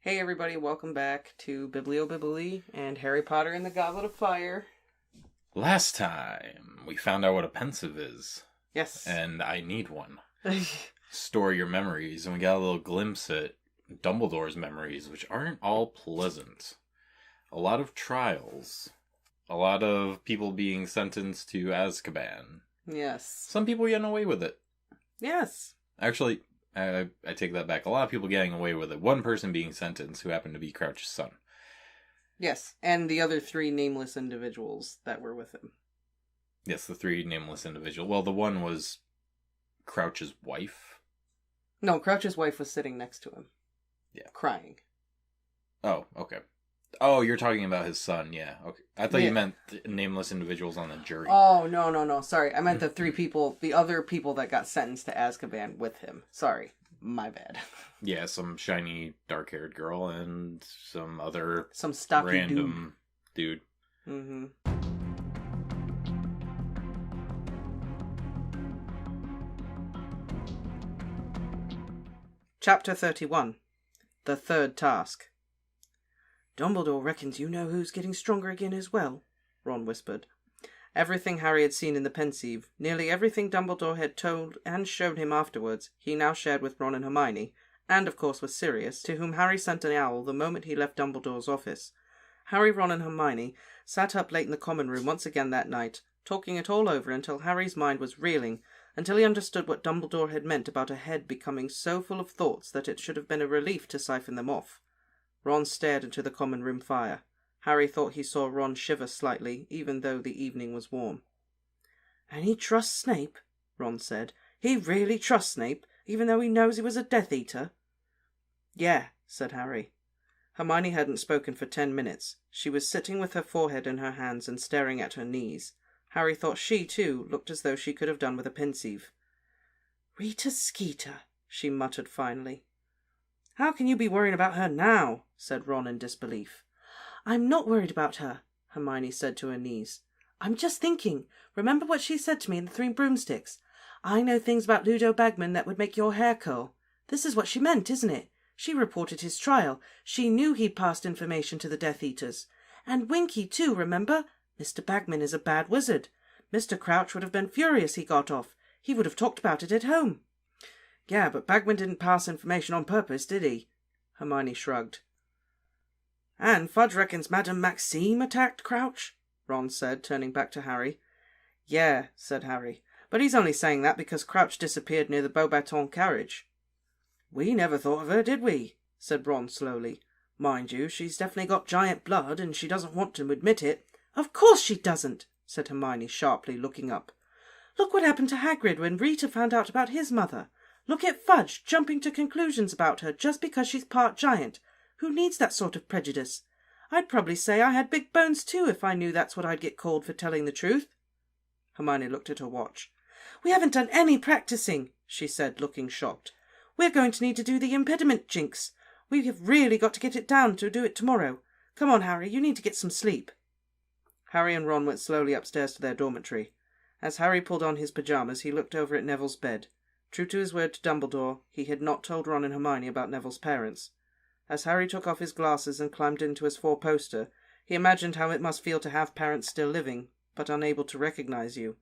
Hey everybody, welcome back to Bibliobibly and Harry Potter and the Goblet of Fire. Last time, we found out what a pensive is. Yes. And I need one. Store your memories, and we got a little glimpse at Dumbledore's memories, which aren't all pleasant. A lot of trials. A lot of people being sentenced to Azkaban. Yes. Some people getting away with it. Yes. Actually, I take that back. A lot of people getting away with it. One person being sentenced who happened to be Crouch's son. Yes, and the other three nameless individuals that were with him. Yes, the three nameless individuals. Well, the one was Crouch's wife. No, Crouch's wife was sitting next to him. Yeah. Crying. Oh, okay. Oh, you're talking about his son, yeah. Okay. I thought you meant nameless individuals on the jury. Oh, no. Sorry, I meant the three people, the other people that got sentenced to Azkaban with him. Sorry, my bad. Yeah, some shiny, dark-haired girl and some other stocky random dude. Mm-hmm. Chapter 31. The Third Task. Dumbledore reckons you know who's getting stronger again as well, Ron whispered. Everything Harry had seen in the Pensieve, nearly everything Dumbledore had told and shown him afterwards, he now shared with Ron and Hermione, and of course with Sirius, to whom Harry sent an owl the moment he left Dumbledore's office. Harry, Ron and Hermione sat up late in the common room once again that night, talking it all over until Harry's mind was reeling, until he understood what Dumbledore had meant about a head becoming so full of thoughts that it should have been a relief to siphon them off. Ron stared into the common room fire. Harry thought he saw Ron shiver slightly, even though the evening was warm. "And he trusts Snape?" Ron said. "He really trusts Snape, even though he knows he was a Death Eater?" "Yeah," said Harry. Hermione hadn't spoken for 10 minutes. She was sitting with her forehead in her hands and staring at her knees. Harry thought she, too, looked as though she could have done with a Pensieve. "Rita Skeeter," she muttered finally. "How can you be worrying about her now?" said Ron in disbelief. "I'm not worried about her," Hermione said to her niece. "I'm just thinking. Remember what she said to me in the Three Broomsticks? I know things about Ludo Bagman that would make your hair curl. This is what she meant, isn't it? She reported his trial. She knew he'd passed information to the Death Eaters. And Winky, too, remember? Mr. Bagman is a bad wizard. Mr. Crouch would have been furious he got off. He would have talked about it at home." "Yeah, but Bagman didn't pass information on purpose, did he?" Hermione shrugged. "And Fudge reckons Madame Maxime attacked Crouch," Ron said, turning back to Harry. "Yeah," said Harry, "but he's only saying that because Crouch disappeared near the Beaubaton carriage." "We never thought of her, did we?" said Ron slowly. "Mind you, she's definitely got giant blood, and she doesn't want to admit it." "Of course she doesn't," said Hermione sharply, looking up. "Look what happened to Hagrid when Rita found out about his mother. Look at Fudge jumping to conclusions about her just because she's part giant. Who needs that sort of prejudice? I'd probably say I had big bones too if I knew that's what I'd get called for telling the truth." Hermione looked at her watch. "We haven't done any practicing," she said, looking shocked. "We're going to need to do the impediment jinx. We have really got to get it down to do it tomorrow. Come on, Harry, you need to get some sleep." Harry and Ron went slowly upstairs to their dormitory. As Harry pulled on his pyjamas, he looked over at Neville's bed. True to his word to Dumbledore, he had not told Ron and Hermione about Neville's parents. As Harry took off his glasses and climbed into his four-poster, he imagined how it must feel to have parents still living, but unable to recognize you.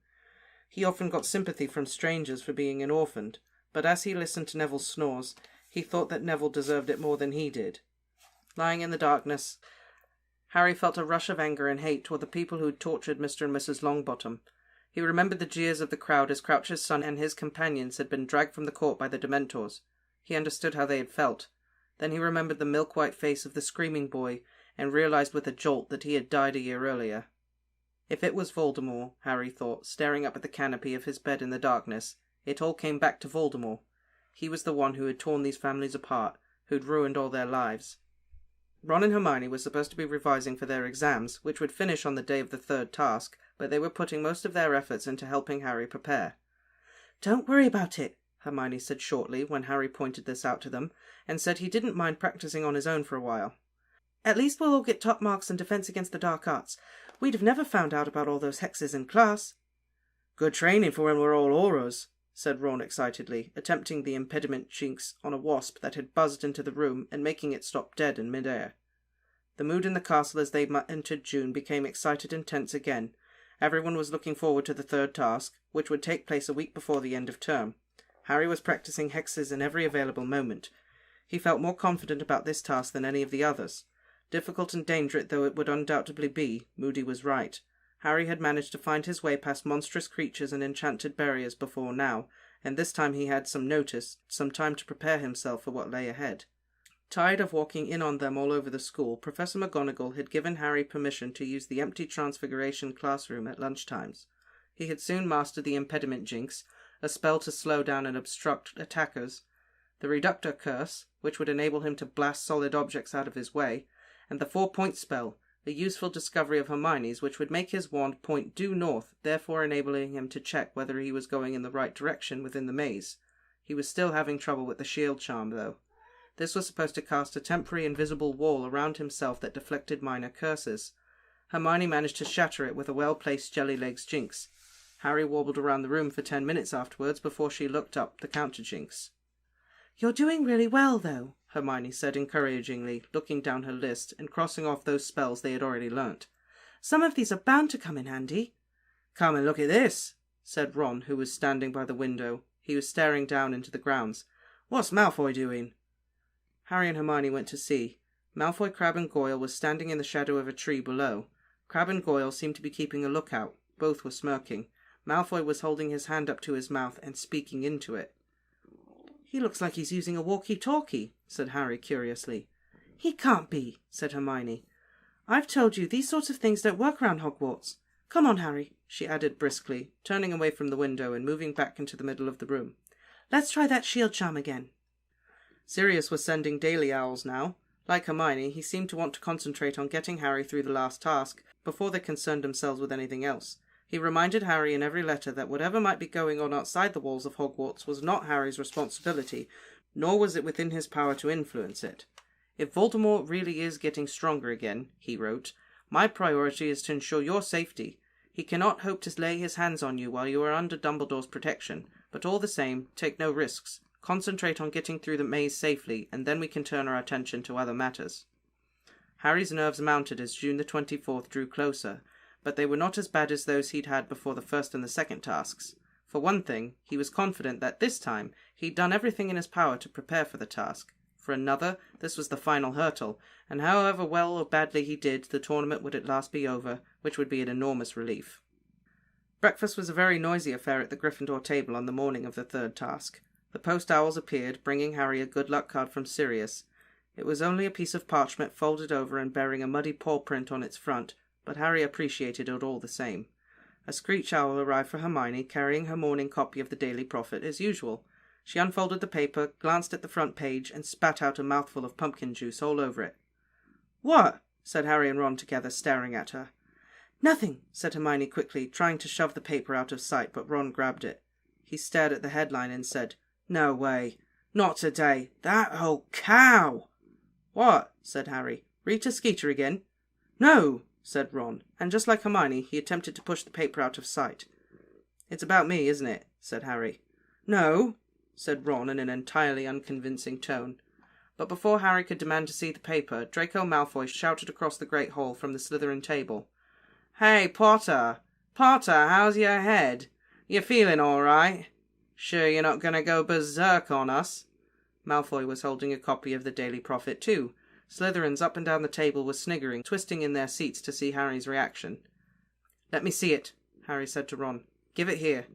He often got sympathy from strangers for being an orphan, but as he listened to Neville's snores, he thought that Neville deserved it more than he did. Lying in the darkness, Harry felt a rush of anger and hate toward the people who had tortured Mr. and Mrs. Longbottom. He remembered the jeers of the crowd as Crouch's son and his companions had been dragged from the court by the Dementors. He understood how they had felt. Then he remembered the milk-white face of the screaming boy and realized with a jolt that he had died a year earlier. If it was Voldemort, Harry thought, staring up at the canopy of his bed in the darkness, it all came back to Voldemort. He was the one who had torn these families apart, who'd ruined all their lives. Ron and Hermione were supposed to be revising for their exams, which would finish on the day of the third task, but they were putting most of their efforts into helping Harry prepare. "Don't worry about it," Hermione said shortly when Harry pointed this out to them, and said he didn't mind practicing on his own for a while. "At least we'll all get top marks in Defense Against the Dark Arts. We'd have never found out about all those hexes in class." "Good training for when we're all Aurors," said Ron excitedly, attempting the impediment jinx on a wasp that had buzzed into the room and making it stop dead in mid-air. The mood in the castle as they entered June became excited and tense again. Everyone was looking forward to the third task, which would take place a week before the end of term. Harry was practicing hexes in every available moment. He felt more confident about this task than any of the others. Difficult and dangerous though it would undoubtedly be, Moody was right. Harry had managed to find his way past monstrous creatures and enchanted barriers before now, and this time he had some time to prepare himself for what lay ahead. Tired of walking in on them all over the school, Professor McGonagall had given Harry permission to use the empty Transfiguration classroom at lunchtimes. He had soon mastered the impediment jinx, a spell to slow down and obstruct attackers, the reductor curse, which would enable him to blast solid objects out of his way, and the 4-point spell, a useful discovery of Hermione's which would make his wand point due north, therefore enabling him to check whether he was going in the right direction within the maze. He was still having trouble with the shield charm, though. This was supposed to cast a temporary invisible wall around himself that deflected minor curses. Hermione managed to shatter it with a well-placed jelly-legs jinx. Harry warbled around the room for 10 minutes afterwards before she looked up the counter-jinx. "You're doing really well, though," Hermione said encouragingly, looking down her list and crossing off those spells they had already learnt. "Some of these are bound to come in handy." "Come and look at this," said Ron, who was standing by the window. He was staring down into the grounds. "What's Malfoy doing?" Harry and Hermione went to see. Malfoy, Crabbe and Goyle were standing in the shadow of a tree below. Crabbe and Goyle seemed to be keeping a lookout. Both were smirking. Malfoy was holding his hand up to his mouth and speaking into it. "He looks like he's using a walkie-talkie," said Harry curiously. "He can't be," said Hermione. "I've told you these sorts of things don't work around Hogwarts. Come on, Harry," she added briskly, turning away from the window and moving back into the middle of the room. "Let's try that shield charm again." Sirius was sending daily owls now. Like Hermione, he seemed to want to concentrate on getting Harry through the last task before they concerned themselves with anything else. He reminded Harry in every letter that whatever might be going on outside the walls of Hogwarts was not Harry's responsibility, nor was it within his power to influence it. "If Voldemort really is getting stronger again," he wrote, "my priority is to ensure your safety. He cannot hope to lay his hands on you while you are under Dumbledore's protection, but all the same, take no risks. Concentrate on getting through the maze safely, and then we can turn our attention to other matters." Harry's nerves mounted as June the 24th drew closer, but they were not as bad as those he'd had before the first and the second tasks. For one thing, he was confident that this time he'd done everything in his power to prepare for the task. For another, this was the final hurdle, and however well or badly he did, the tournament would at last be over, which would be an enormous relief. Breakfast was a very noisy affair at the Gryffindor table on the morning of the third task. The post-owls appeared, bringing Harry a good luck card from Sirius. It was only a piece of parchment folded over and bearing a muddy paw print on its front, but Harry appreciated it all the same. A screech owl arrived for Hermione, carrying her morning copy of the Daily Prophet as usual. She unfolded the paper, glanced at the front page, and spat out a mouthful of pumpkin juice all over it. "What?" said Harry and Ron together, staring at her. "Nothing," said Hermione quickly, trying to shove the paper out of sight, but Ron grabbed it. He stared at the headline and said, "No way. Not today. That old cow!" "What?" said Harry. "Rita Skeeter again?" "No," said Ron, and just like Hermione, he attempted to push the paper out of sight. "It's about me, isn't it?" said Harry. "No," said Ron in an entirely unconvincing tone. But before Harry could demand to see the paper, Draco Malfoy shouted across the Great Hall from the Slytherin table. "Hey, Potter! Potter, how's your head? You feeling all right? Sure you're not going to go berserk on us?" Malfoy was holding a copy of the Daily Prophet too. Slytherins up and down the table were sniggering, twisting in their seats to see Harry's reaction. "Let me see it," Harry said to Ron. "Give it here."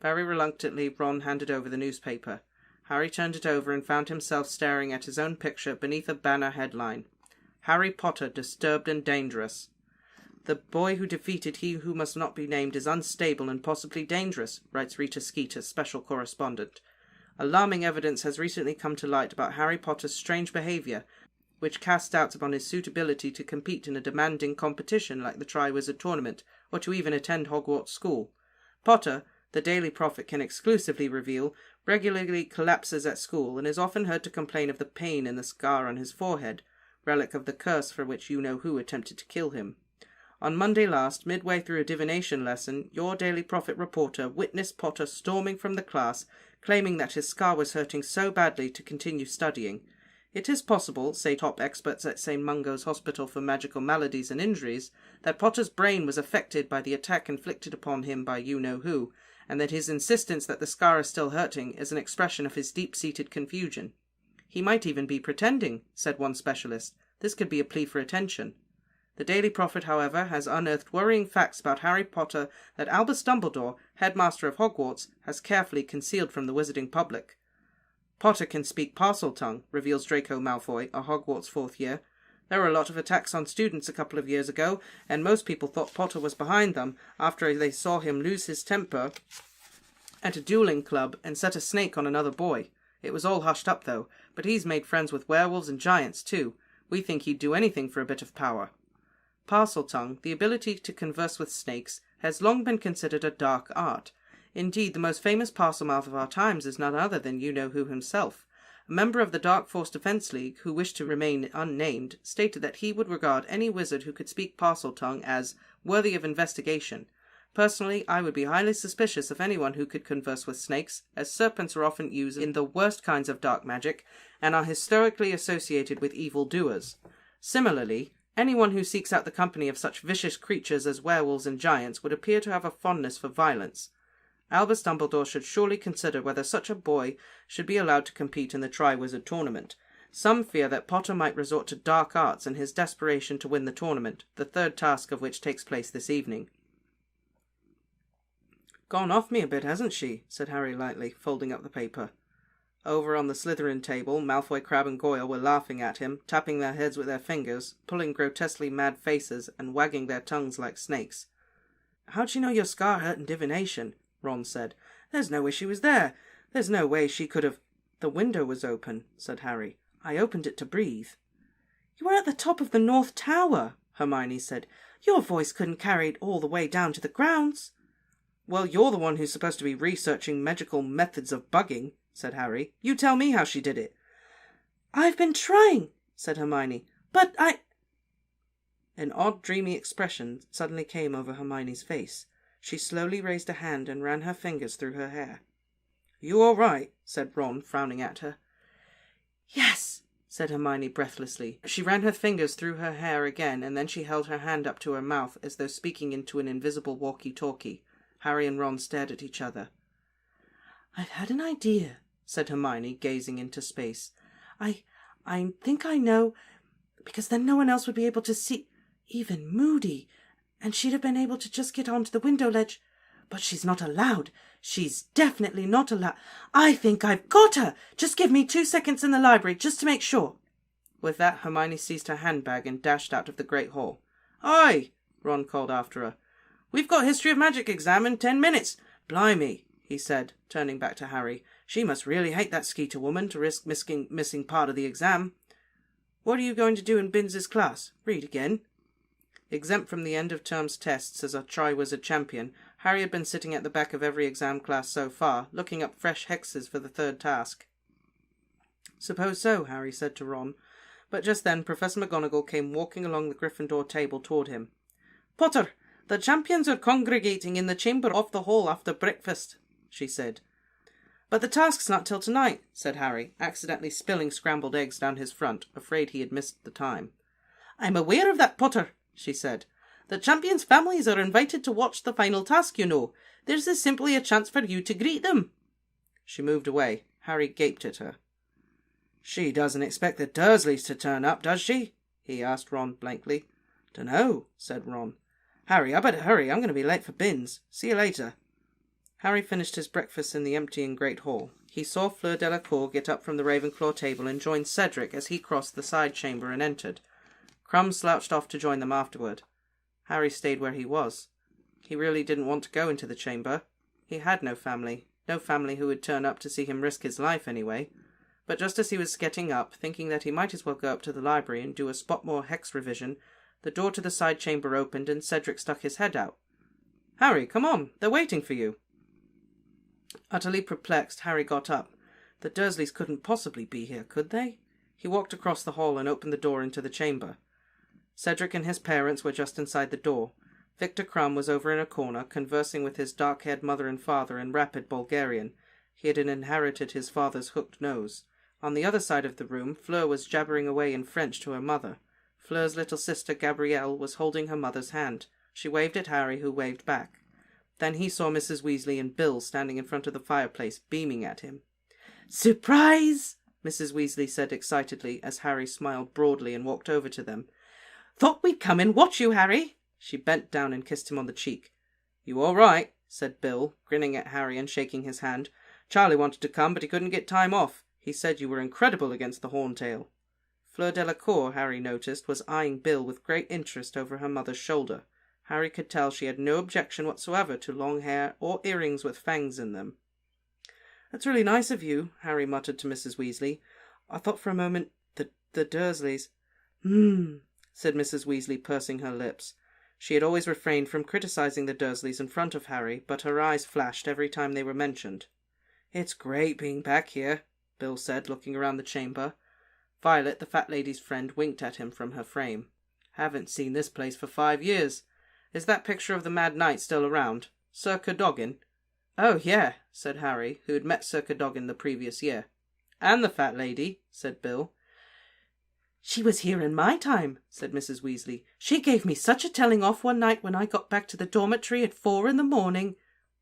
Very reluctantly, Ron handed over the newspaper. Harry turned it over and found himself staring at his own picture beneath a banner headline. "Harry Potter, Disturbed and Dangerous." "The boy who defeated he who must not be named is unstable and possibly dangerous," writes Rita Skeeter, special correspondent. "Alarming evidence has recently come to light about Harry Potter's strange behaviour, which casts doubts upon his suitability to compete in a demanding competition like the Triwizard Tournament, or to even attend Hogwarts School. Potter, the Daily Prophet can exclusively reveal, regularly collapses at school and is often heard to complain of the pain in the scar on his forehead, relic of the curse for which you-know-who attempted to kill him. On Monday last, midway through a divination lesson, your Daily Prophet reporter witnessed Potter storming from the class, claiming that his scar was hurting so badly to continue studying. It is possible, say top experts at St. Mungo's Hospital for Magical Maladies and Injuries, that Potter's brain was affected by the attack inflicted upon him by you-know-who, and that his insistence that the scar is still hurting is an expression of his deep-seated confusion. He might even be pretending, said one specialist. This could be a plea for attention. The Daily Prophet, however, has unearthed worrying facts about Harry Potter that Albus Dumbledore, headmaster of Hogwarts, has carefully concealed from the wizarding public. Potter can speak Parseltongue, reveals Draco Malfoy, a Hogwarts fourth year. There were a lot of attacks on students a couple of years ago, and most people thought Potter was behind them after they saw him lose his temper at a dueling club and set a snake on another boy. It was all hushed up, though, but he's made friends with werewolves and giants, too. We think he'd do anything for a bit of power. Parseltongue, the ability to converse with snakes, has long been considered a dark art. Indeed, the most famous Parselmouth of our times is none other than you-know-who himself. A member of the Dark Force Defense League, who wished to remain unnamed, stated that he would regard any wizard who could speak Parseltongue as worthy of investigation. Personally, I would be highly suspicious of anyone who could converse with snakes, as serpents are often used in the worst kinds of dark magic, and are historically associated with evil doers. Similarly, anyone who seeks out the company of such vicious creatures as werewolves and giants would appear to have a fondness for violence. Albus Dumbledore should surely consider whether such a boy should be allowed to compete in the Triwizard Tournament. Some fear that Potter might resort to dark arts in his desperation to win the tournament, the third task of which takes place this evening. "Gone off me a bit, hasn't she?" said Harry lightly, folding up the paper. Over on the Slytherin table, Malfoy, Crabbe and Goyle were laughing at him, tapping their heads with their fingers, pulling grotesquely mad faces, and wagging their tongues like snakes. "How'd you know your scar hurt in divination?" Ron said. "There's no way she was there. There's no way she could have—" "The window was open," said Harry. "I opened it to breathe." "You were at the top of the North Tower," Hermione said. "Your voice couldn't carry it all the way down to the grounds." "Well, you're the one who's supposed to be researching magical methods of bugging," said Harry. "You tell me how she did it." "I've been trying," said Hermione, "but I—" An odd, dreamy expression suddenly came over Hermione's face. She slowly raised a hand and ran her fingers through her hair. "You all right?" said Ron, frowning at her. "Yes," said Hermione breathlessly. She ran her fingers through her hair again, and then she held her hand up to her mouth as though speaking into an invisible walkie-talkie. Harry and Ron stared at each other. "I've had an idea," said Hermione, gazing into space. I think I know, because then no one else would be able to see, even Moody, and she'd have been able to just get onto the window ledge. But she's not allowed. She's definitely not allowed. I think I've got her. Just give me 2 seconds in the library, just to make sure." With that, Hermione seized her handbag and dashed out of the Great Hall. "Oi!" Ron called after her. "We've got History of Magic exam in 10 minutes. Blimey," he said, turning back to Harry. "She must really hate that Skeeter woman to risk missing part of the exam. What are you going to do in Binns's class? Read again?" Exempt from the end-of-terms tests as a Triwizard champion, Harry had been sitting at the back of every exam class so far, looking up fresh hexes for the third task. "Suppose so," Harry said to Ron. But just then Professor McGonagall came walking along the Gryffindor table toward him. "Potter, the champions are congregating in the chamber off the hall after breakfast," she said. "But the task's not till tonight," said Harry, accidentally spilling scrambled eggs down his front, afraid he had missed the time. "I'm aware of that, Potter," she said. "The champions' families are invited to watch the final task, you know. This is simply a chance for you to greet them." She moved away. Harry gaped at her. "She doesn't expect the Dursleys to turn up, does she?" he asked Ron blankly. "Dunno," said Ron. "Harry, I better hurry. I'm going to be late for Binns. See you later." Harry finished his breakfast in the emptying Great Hall. He saw Fleur Delacour get up from the Ravenclaw table and join Cedric as he crossed the side chamber and entered. Crumb slouched off to join them afterward. Harry stayed where he was. He really didn't want to go into the chamber. He had no family who would turn up to see him risk his life anyway. But just as he was getting up, thinking that he might as well go up to the library and do a Spotmore hex revision, the door to the side chamber opened and Cedric stuck his head out. "Harry, come on, they're waiting for you." Utterly perplexed, Harry got up. The Dursleys couldn't possibly be here, could they? He walked across the hall and opened the door into the chamber. Cedric and his parents were just inside the door. Victor Crumb was over in a corner, conversing with his dark-haired mother and father in rapid Bulgarian. He had inherited his father's hooked nose. On the other side of the room, Fleur was jabbering away in French to her mother. Fleur's little sister Gabrielle was holding her mother's hand. She waved at Harry, who waved back. Then he saw Mrs. Weasley and Bill standing in front of the fireplace, beaming at him. "Surprise!" Mrs. Weasley said excitedly, as Harry smiled broadly and walked over to them. "Thought we'd come and watch you, Harry." She bent down and kissed him on the cheek. "You all right?" said Bill, grinning at Harry and shaking his hand. "Charlie wanted to come, but he couldn't get time off. He said you were incredible against the Horntail." Fleur Delacour, Harry noticed, was eyeing Bill with great interest over her mother's shoulder. Harry could tell she had no objection whatsoever to long hair or earrings with fangs in them. "That's really nice of you," Harry muttered to Mrs. Weasley. "I thought for a moment the Dursleys—" said Mrs. Weasley, pursing her lips. She had always refrained from criticising the Dursleys in front of Harry, but her eyes flashed every time they were mentioned. "It's great being back here," Bill said, looking around the chamber. Violet, the fat lady's friend, winked at him from her frame. "Haven't seen this place for 5 years. Is that picture of the Mad Knight still around? Sir Cadogan?" "Oh, yeah," said Harry, who had met Sir Cadogan the previous year. "And the fat lady," said Bill. "She was here in my time," said Mrs. Weasley. "She gave me such a telling off one night when I got back to the dormitory at 4 a.m.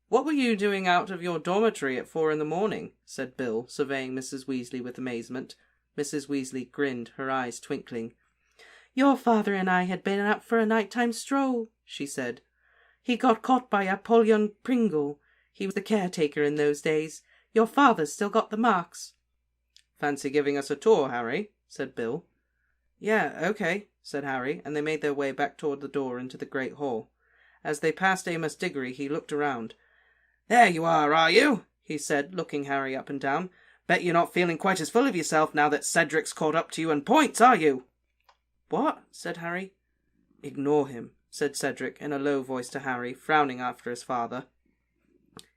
"What were you doing out of your dormitory at 4 a.m? said Bill, surveying Mrs. Weasley with amazement. Mrs. Weasley grinned, her eyes twinkling. "Your father and I had been out for a nighttime stroll," she said. "He got caught by Apollyon Pringle. He was the caretaker in those days. Your father's still got the marks." "Fancy giving us a tour, Harry?" said Bill. "Yeah, okay," said Harry, and they made their way back toward the door into the great hall. As they passed Amos Diggory, he looked around. "There you are you?" he said, looking Harry up and down. "Bet you're not feeling quite as full of yourself now that Cedric's caught up to you and points, are you?" "What?" said Harry. "Ignore him," said Cedric in a low voice to Harry, frowning after his father.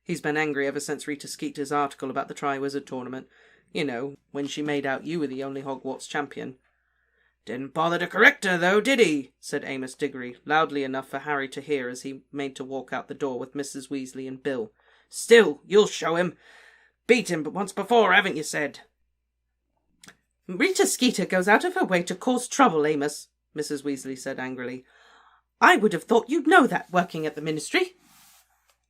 "He's been angry ever since Rita Skeeter's article about the Triwizard Tournament. You know, when she made out you were the only Hogwarts champion." "Didn't bother to correct her, though, did he?" said Amos Diggory, loudly enough for Harry to hear as he made to walk out the door with Mrs. Weasley and Bill. "Still, you'll show him. Beat him but once before, haven't you said?" "Rita Skeeter goes out of her way to cause trouble, Amos," Mrs. Weasley said angrily. "I would have thought you'd know that, working at the Ministry."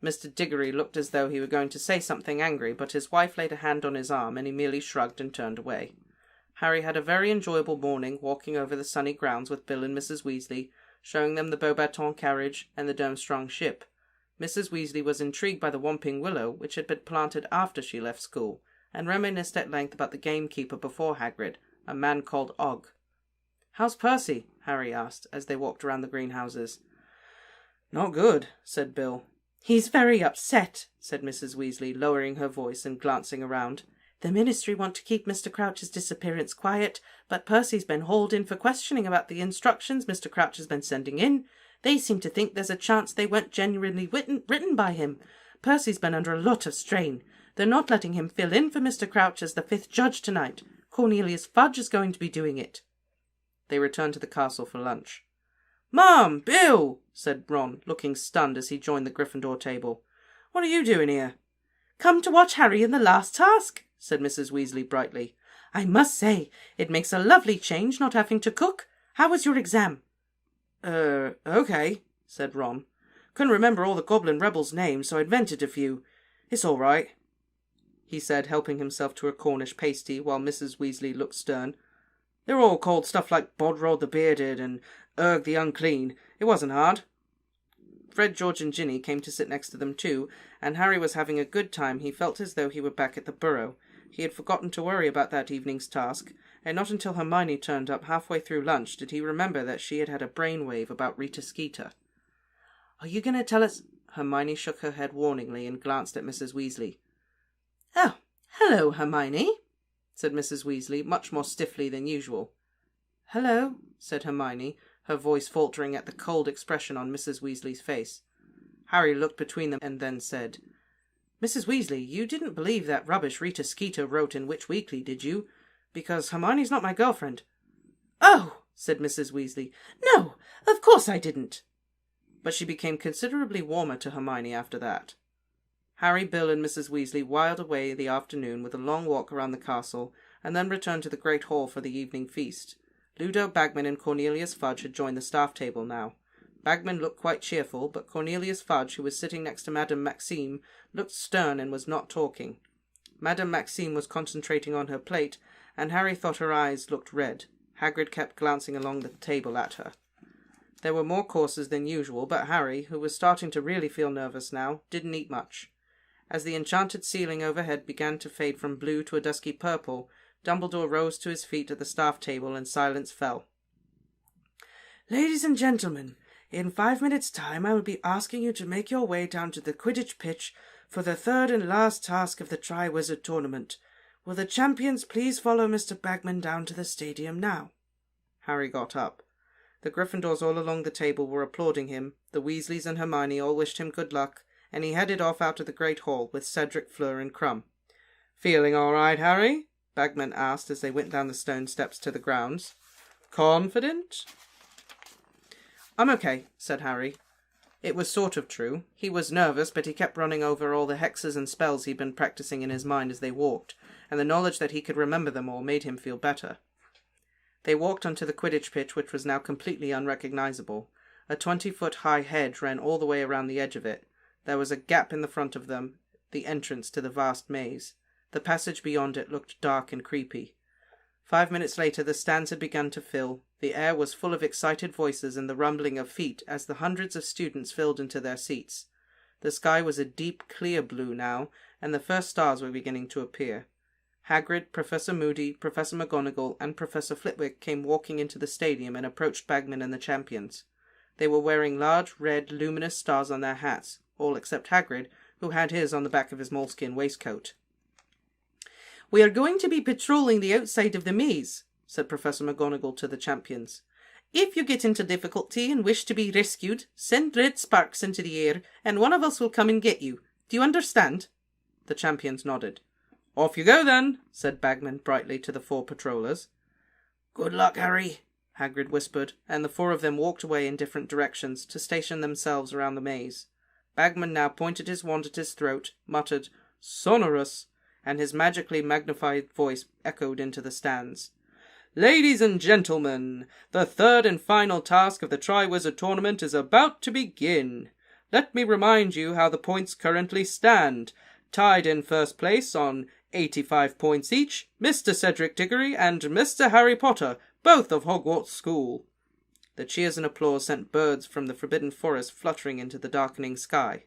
Mr. Diggory looked as though he were going to say something angry, but his wife laid a hand on his arm, and he merely shrugged and turned away. Harry had a very enjoyable morning, walking over the sunny grounds with Bill and Mrs. Weasley, showing them the Beaubaton carriage and the Durmstrang ship. Mrs. Weasley was intrigued by the Whomping Willow, which had been planted after she left school, and reminisced at length about the gamekeeper before Hagrid, a man called Og. "How's Percy?" Harry asked, as they walked around the greenhouses. "Not good," said Bill. "He's very upset," said Mrs. Weasley, lowering her voice and glancing around. "The Ministry want to keep Mr. Crouch's disappearance quiet, but Percy's been hauled in for questioning about the instructions Mr. Crouch has been sending in. They seem to think there's a chance they weren't genuinely written by him. Percy's been under a lot of strain. They're not letting him fill in for Mr. Crouch as the 5th judge tonight. Cornelius Fudge is going to be doing it." They returned to the castle for lunch. "Mom! Bill!" said Ron, looking stunned as he joined the Gryffindor table. "What are you doing here?" "Come to watch Harry in the last task," said Mrs. Weasley brightly. "I must say, it makes a lovely change not having to cook. How was your exam?" Okay," said Ron. "Couldn't remember all the Goblin Rebels' names, so I invented a few. It's all right," he said, helping himself to a Cornish pasty, while Mrs. Weasley looked stern. "They're all called stuff like Bodrod the Bearded and Urg the Unclean. It wasn't hard." Fred, George and Ginny came to sit next to them too, and Harry was having a good time. He felt as though he were back at the Burrow. He had forgotten to worry about that evening's task, and not until Hermione turned up halfway through lunch did he remember that she had had a brainwave about Rita Skeeter. "Are you going to tell us—" Hermione shook her head warningly and glanced at Mrs. Weasley. "Oh, hello, Hermione," said Mrs. Weasley, much more stiffly than usual. "Hello," said Hermione, her voice faltering at the cold expression on Mrs. Weasley's face. Harry looked between them and then said, "Mrs. Weasley, you didn't believe that rubbish Rita Skeeter wrote in Witch Weekly, did you? Because Hermione's not my girlfriend." "Oh!" said Mrs. Weasley. "No, of course I didn't." But she became considerably warmer to Hermione after that. Harry, Bill, and Mrs. Weasley whiled away the afternoon with a long walk around the castle, and then returned to the great hall for the evening feast. Ludo, Bagman, and Cornelius Fudge had joined the staff table now. Bagman looked quite cheerful, but Cornelius Fudge, who was sitting next to Madame Maxime, looked stern and was not talking. Madame Maxime was concentrating on her plate, and Harry thought her eyes looked red. Hagrid kept glancing along the table at her. There were more courses than usual, but Harry, who was starting to really feel nervous now, didn't eat much. As the enchanted ceiling overhead began to fade from blue to a dusky purple, Dumbledore rose to his feet at the staff table and silence fell. "Ladies and gentlemen, in 5 minutes' time I will be asking you to make your way down to the Quidditch pitch for the third and last task of the Triwizard Tournament. Will the champions please follow Mr. Bagman down to the stadium now?" Harry got up. The Gryffindors all along the table were applauding him, the Weasleys and Hermione all wished him good luck, and he headed off out of the great hall with Cedric, Fleur, and Crumb. "Feeling all right, Harry?" Bagman asked as they went down the stone steps to the grounds. "Confident?" "I'm okay," said Harry. It was sort of true. He was nervous, but he kept running over all the hexes and spells he'd been practicing in his mind as they walked, and the knowledge that he could remember them all made him feel better. They walked onto the Quidditch pitch, which was now completely unrecognizable. A 20-foot-high hedge ran all the way around the edge of it. There was a gap in the front of them, the entrance to the vast maze. The passage beyond it looked dark and creepy. 5 minutes later the stands had begun to fill. The air was full of excited voices and the rumbling of feet as the hundreds of students filled into their seats. The sky was a deep, clear blue now, and the first stars were beginning to appear. Hagrid, Professor Moody, Professor McGonagall, and Professor Flitwick came walking into the stadium and approached Bagman and the champions. They were wearing large, red, luminous stars on their hats, all except Hagrid, who had his on the back of his moleskin waistcoat. "We are going to be patrolling the outside of the maze," said Professor McGonagall to the champions. "If you get into difficulty and wish to be rescued, send red sparks into the air, and one of us will come and get you. Do you understand?" The champions nodded. "Off you go, then," said Bagman brightly to the 4 patrollers. "Good luck, Harry," Hagrid whispered, and the 4 of them walked away in different directions to station themselves around the maze. Bagman now pointed his wand at his throat, muttered, "Sonorous," and his magically magnified voice echoed into the stands. "Ladies and gentlemen, the third and final task of the Triwizard Tournament is about to begin. Let me remind you how the points currently stand. Tied in first place on 85 points each, Mr. Cedric Diggory and Mr. Harry Potter, both of Hogwarts School." The cheers and applause sent birds from the Forbidden Forest fluttering into the darkening sky.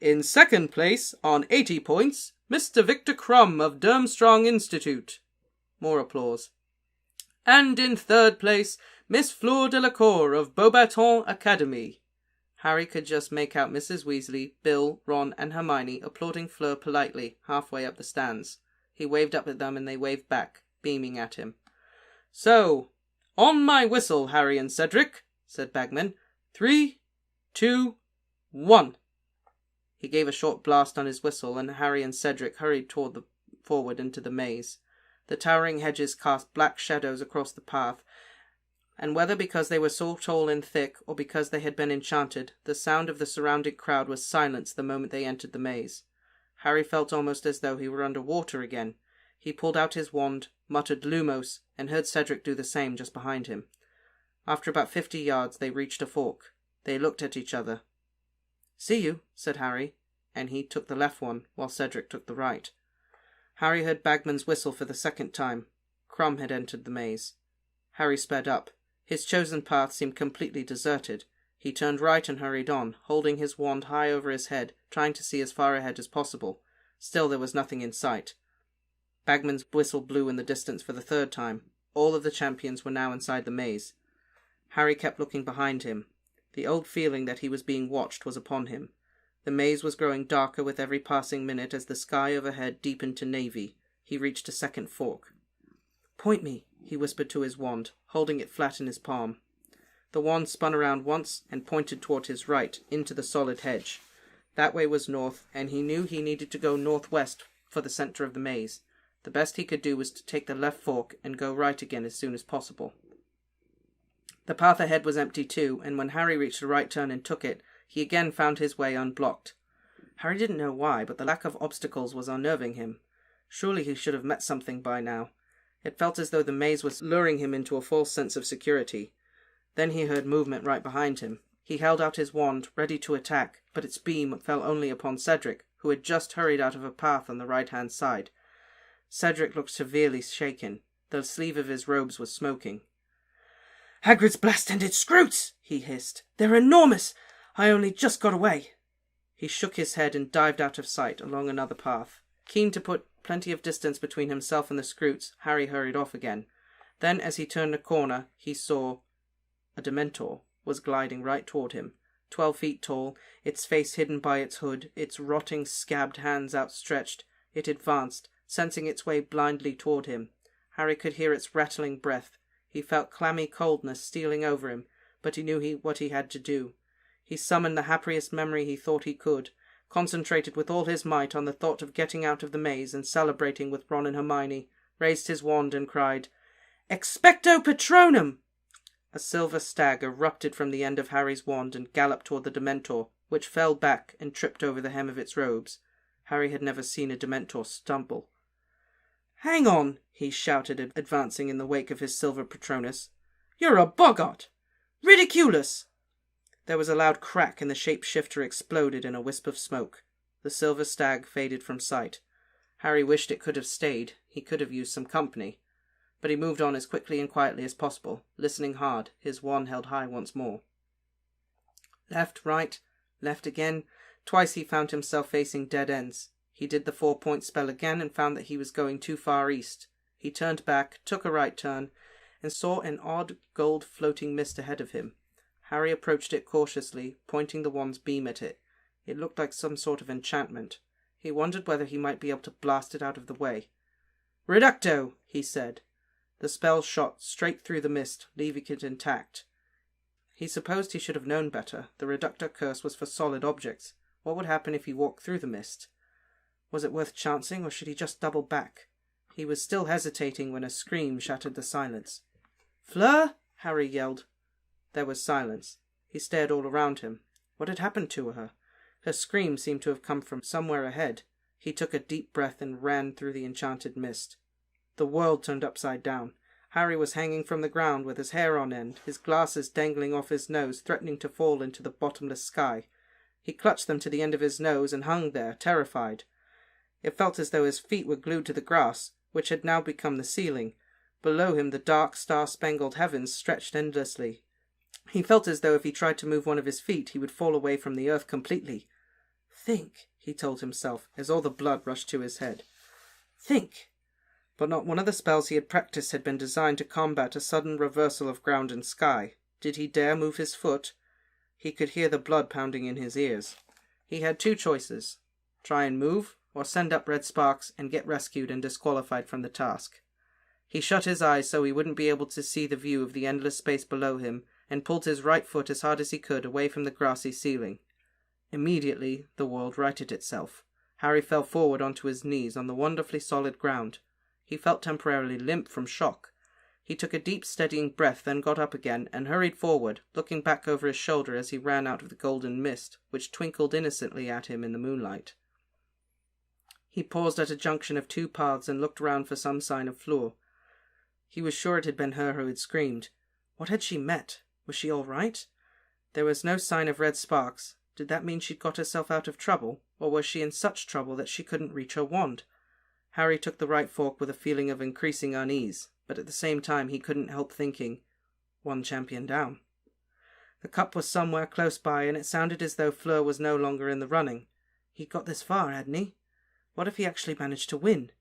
"In second place, on 80 points, Mr. Victor Crumb of Durmstrang Institute." More applause. "And in third place, Miss Fleur Delacour of Beaubaton Academy." Harry could just make out Mrs. Weasley, Bill, Ron, and Hermione applauding Fleur politely halfway up the stands. He waved up at them and they waved back, beaming at him. "So, on my whistle, Harry and Cedric," said Bagman. 3, 2, 1. He gave a short blast on his whistle, and Harry and Cedric hurried forward into the maze. The towering hedges cast black shadows across the path, and whether because they were so tall and thick, or because they had been enchanted, the sound of the surrounding crowd was silenced the moment they entered the maze. Harry felt almost as though he were under water again. He pulled out his wand, muttered "Lumos," and heard Cedric do the same just behind him. After about 50 yards they reached a fork. They looked at each other. "See you," said Harry, and he took the left one, while Cedric took the right. Harry heard Bagman's whistle for the second time. Crumb had entered the maze. Harry sped up. His chosen path seemed completely deserted. He turned right and hurried on, holding his wand high over his head, trying to see as far ahead as possible. Still there was nothing in sight. Bagman's whistle blew in the distance for the third time. All of the champions were now inside the maze. Harry kept looking behind him. The old feeling that he was being watched was upon him. The maze was growing darker with every passing minute as the sky overhead deepened to navy. He reached a second fork. "Point me," he whispered to his wand, holding it flat in his palm. The wand spun around once and pointed toward his right, into the solid hedge. That way was north, and he knew he needed to go northwest for the center of the maze. The best he could do was to take the left fork and go right again as soon as possible. The path ahead was empty too, and when Harry reached the right turn and took it, he again found his way unblocked. Harry didn't know why, but the lack of obstacles was unnerving him. Surely he should have met something by now. It felt as though the maze was luring him into a false sense of security. Then he heard movement right behind him. He held out his wand, ready to attack, but its beam fell only upon Cedric, who had just hurried out of a path on the right-hand side. Cedric looked severely shaken. The sleeve of his robes was smoking. "Hagrid's blast-ended scroots!" he hissed. "They're enormous! I only just got away." He shook his head and dived out of sight along another path. Keen to put plenty of distance between himself and the scroots, Harry hurried off again. Then, as he turned a corner, he saw a Dementor was gliding right toward him. 12 feet tall, its face hidden by its hood, its rotting, scabbed hands outstretched, it advanced, sensing its way blindly toward him. Harry could hear its rattling breath. He felt clammy coldness stealing over him, but he knew what he had to do. He summoned the happiest memory he thought he could, concentrated with all his might on the thought of getting out of the maze and celebrating with Ron and Hermione, raised his wand and cried, "Expecto Patronum!" A silver stag erupted from the end of Harry's wand and galloped toward the Dementor, which fell back and tripped over the hem of its robes. Harry had never seen a Dementor stumble. "Hang on!" he shouted, advancing in the wake of his silver Patronus. "You're a boggart! Ridiculous!" There was a loud crack and the shape-shifter exploded in a wisp of smoke. The silver stag faded from sight. Harry wished it could have stayed. He could have used some company. But he moved on as quickly and quietly as possible, listening hard, his wand held high once more. Left, right, left again. Twice he found himself facing dead ends. He did the 4-point spell again and found that he was going too far east. He turned back, took a right turn, and saw an odd gold floating mist ahead of him. Harry approached it cautiously, pointing the wand's beam at it. It looked like some sort of enchantment. He wondered whether he might be able to blast it out of the way. "Reducto!" he said. The spell shot straight through the mist, leaving it intact. He supposed he should have known better. The Reductor curse was for solid objects. What would happen if he walked through the mist? Was it worth chancing, or should he just double back? He was still hesitating when a scream shattered the silence. "Fleur!" Harry yelled. There was silence. He stared all around him. What had happened to her? Her scream seemed to have come from somewhere ahead. He took a deep breath and ran through the enchanted mist. The world turned upside down. Harry was hanging from the ground with his hair on end, his glasses dangling off his nose, threatening to fall into the bottomless sky. He clutched them to the end of his nose and hung there, terrified. It felt as though his feet were glued to the grass, which had now become the ceiling. Below him the dark, star-spangled heavens stretched endlessly. He felt as though if he tried to move one of his feet, he would fall away from the earth completely. "Think," he told himself, as all the blood rushed to his head. "Think." But not one of the spells he had practiced had been designed to combat a sudden reversal of ground and sky. Did he dare move his foot? He could hear the blood pounding in his ears. He had two choices: try and move, or send up red sparks and get rescued and disqualified from the task. He shut his eyes so he wouldn't be able to see the view of the endless space below him, and pulled his right foot as hard as he could away from the grassy ceiling. Immediately, the world righted itself. Harry fell forward onto his knees on the wonderfully solid ground. He felt temporarily limp from shock. He took a deep, steadying breath, then got up again and hurried forward, looking back over his shoulder as he ran out of the golden mist, which twinkled innocently at him in the moonlight. He paused at a junction of two paths and looked round for some sign of Fleur. He was sure it had been her who had screamed. What had she met? Was she all right? There was no sign of red sparks. Did that mean she'd got herself out of trouble, or was she in such trouble that she couldn't reach her wand? Harry took the right fork with a feeling of increasing unease, but at the same time he couldn't help thinking, one champion down. The cup was somewhere close by, and it sounded as though Fleur was no longer in the running. He'd got this far, hadn't he? What if he actually managed to win?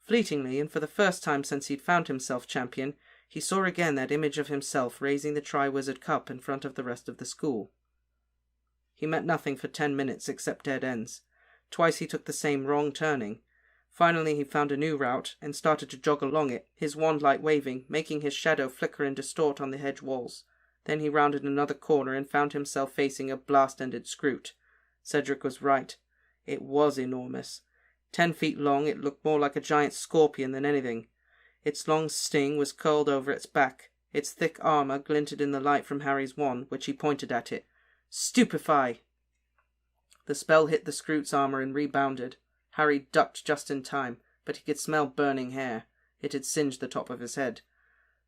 Fleetingly, and for the first time since he'd found himself champion, he saw again that image of himself raising the Triwizard Cup in front of the rest of the school. He met nothing for 10 minutes except dead ends. Twice he took the same wrong turning. Finally he found a new route and started to jog along it, his wand light waving, making his shadow flicker and distort on the hedge walls. Then he rounded another corner and found himself facing a blast-ended Scroot. Cedric was right. It was enormous. 10 feet long, it looked more like a giant scorpion than anything. Its long sting was curled over its back. Its thick armour glinted in the light from Harry's wand, which he pointed at it. Stupefy! The spell hit the Scroot's armour and rebounded. Harry ducked just in time, but he could smell burning hair. It had singed the top of his head.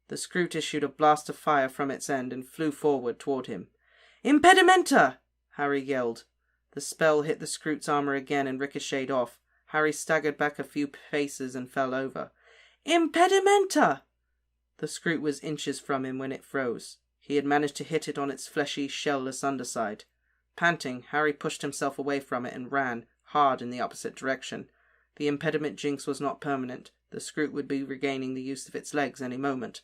The Scroot issued a blast of fire from its end and flew forward toward him. "Impedimenta!" Harry yelled. The spell hit the Scroot's armour again and ricocheted off. Harry staggered back a few paces and fell over. "Impedimenta!" The Scroot was inches from him when it froze. He had managed to hit it on its fleshy, shell-less underside. Panting, Harry pushed himself away from it and ran, hard in the opposite direction. The impediment jinx was not permanent. The Scroot would be regaining the use of its legs any moment.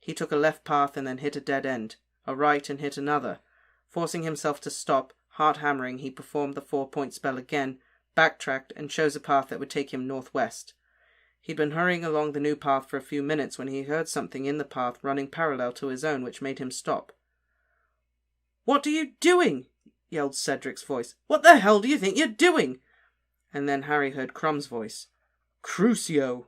He took a left path and then hit a dead end, a right and hit another. Forcing himself to stop, heart hammering, he performed the 4-point spell again, backtracked, and chose a path that would take him northwest. He'd been hurrying along the new path for a few minutes when he heard something in the path running parallel to his own, which made him stop. "What are you doing?" yelled Cedric's voice. "What the hell do you think you're doing?" And then Harry heard Crumb's voice. "Crucio!"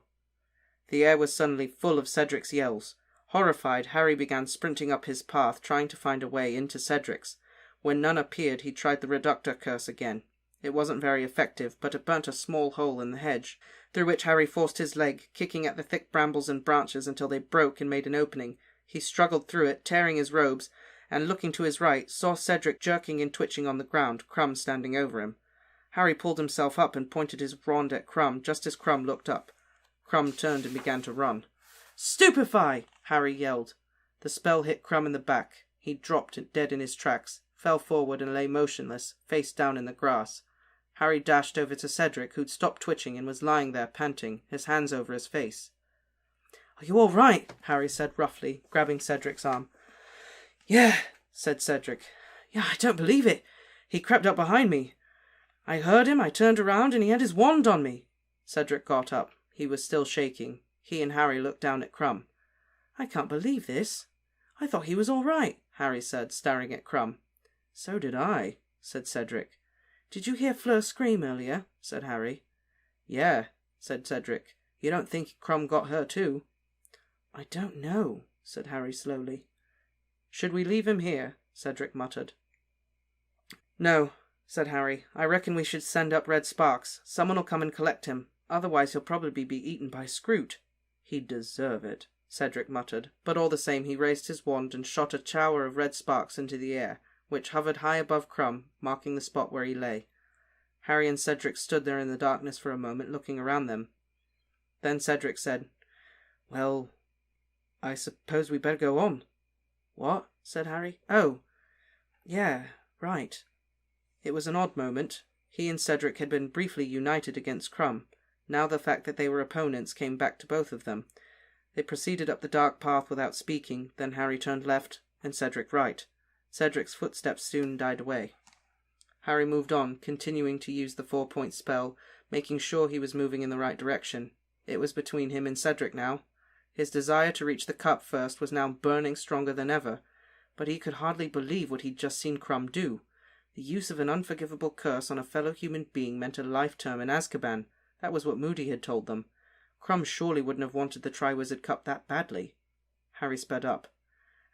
The air was suddenly full of Cedric's yells. Horrified, Harry began sprinting up his path, trying to find a way into Cedric's. When none appeared, he tried the Reductor Curse again. It wasn't very effective, but it burnt a small hole in the hedge, through which Harry forced his leg, kicking at the thick brambles and branches until they broke and made an opening. He struggled through it, tearing his robes, and looking to his right, saw Cedric jerking and twitching on the ground, Crumb standing over him. Harry pulled himself up and pointed his wand at Crumb just as Crumb looked up. Crumb turned and began to run. "Stupefy!" Harry yelled. The spell hit Crumb in the back. He dropped dead in his tracks, fell forward and lay motionless, face down in the grass. Harry dashed over to Cedric, who'd stopped twitching and was lying there panting, his hands over his face. "Are you all right?" Harry said roughly, grabbing Cedric's arm. "Yeah," said Cedric. "Yeah, I don't believe it. He crept up behind me. I heard him, I turned around, and he had his wand on me." Cedric got up. He was still shaking. He and Harry looked down at Crumb. "I can't believe this. I thought he was all right," Harry said, staring at Crumb. "So did I," said Cedric. "Did you hear Fleur scream earlier?" said Harry. "Yeah," said Cedric. "You don't think Crumb got her too?" "I don't know," said Harry slowly. "Should we leave him here?" Cedric muttered. "No," said Harry. "I reckon we should send up red sparks. Someone will come and collect him. Otherwise he'll probably be eaten by Scroot." "He'd deserve it," Cedric muttered, but all the same he raised his wand and shot a shower of red sparks into the air, which hovered high above Crumb, marking the spot where he lay. Harry and Cedric stood there in the darkness for a moment, looking around them. Then Cedric said, "Well, I suppose we better go on." "What?" said Harry. "Oh, yeah, right." It was an odd moment. He and Cedric had been briefly united against Crumb. Now the fact that they were opponents came back to both of them. They proceeded up the dark path without speaking, then Harry turned left, and Cedric right. Cedric's footsteps soon died away. Harry moved on, continuing to use the 4-point spell, making sure he was moving in the right direction. It was between him and Cedric now. His desire to reach the cup first was now burning stronger than ever, but he could hardly believe what he'd just seen Crumb do. The use of an unforgivable curse on a fellow human being meant a life term in Azkaban. That was what Moody had told them. Crumb surely wouldn't have wanted the Triwizard Cup that badly. Harry sped up.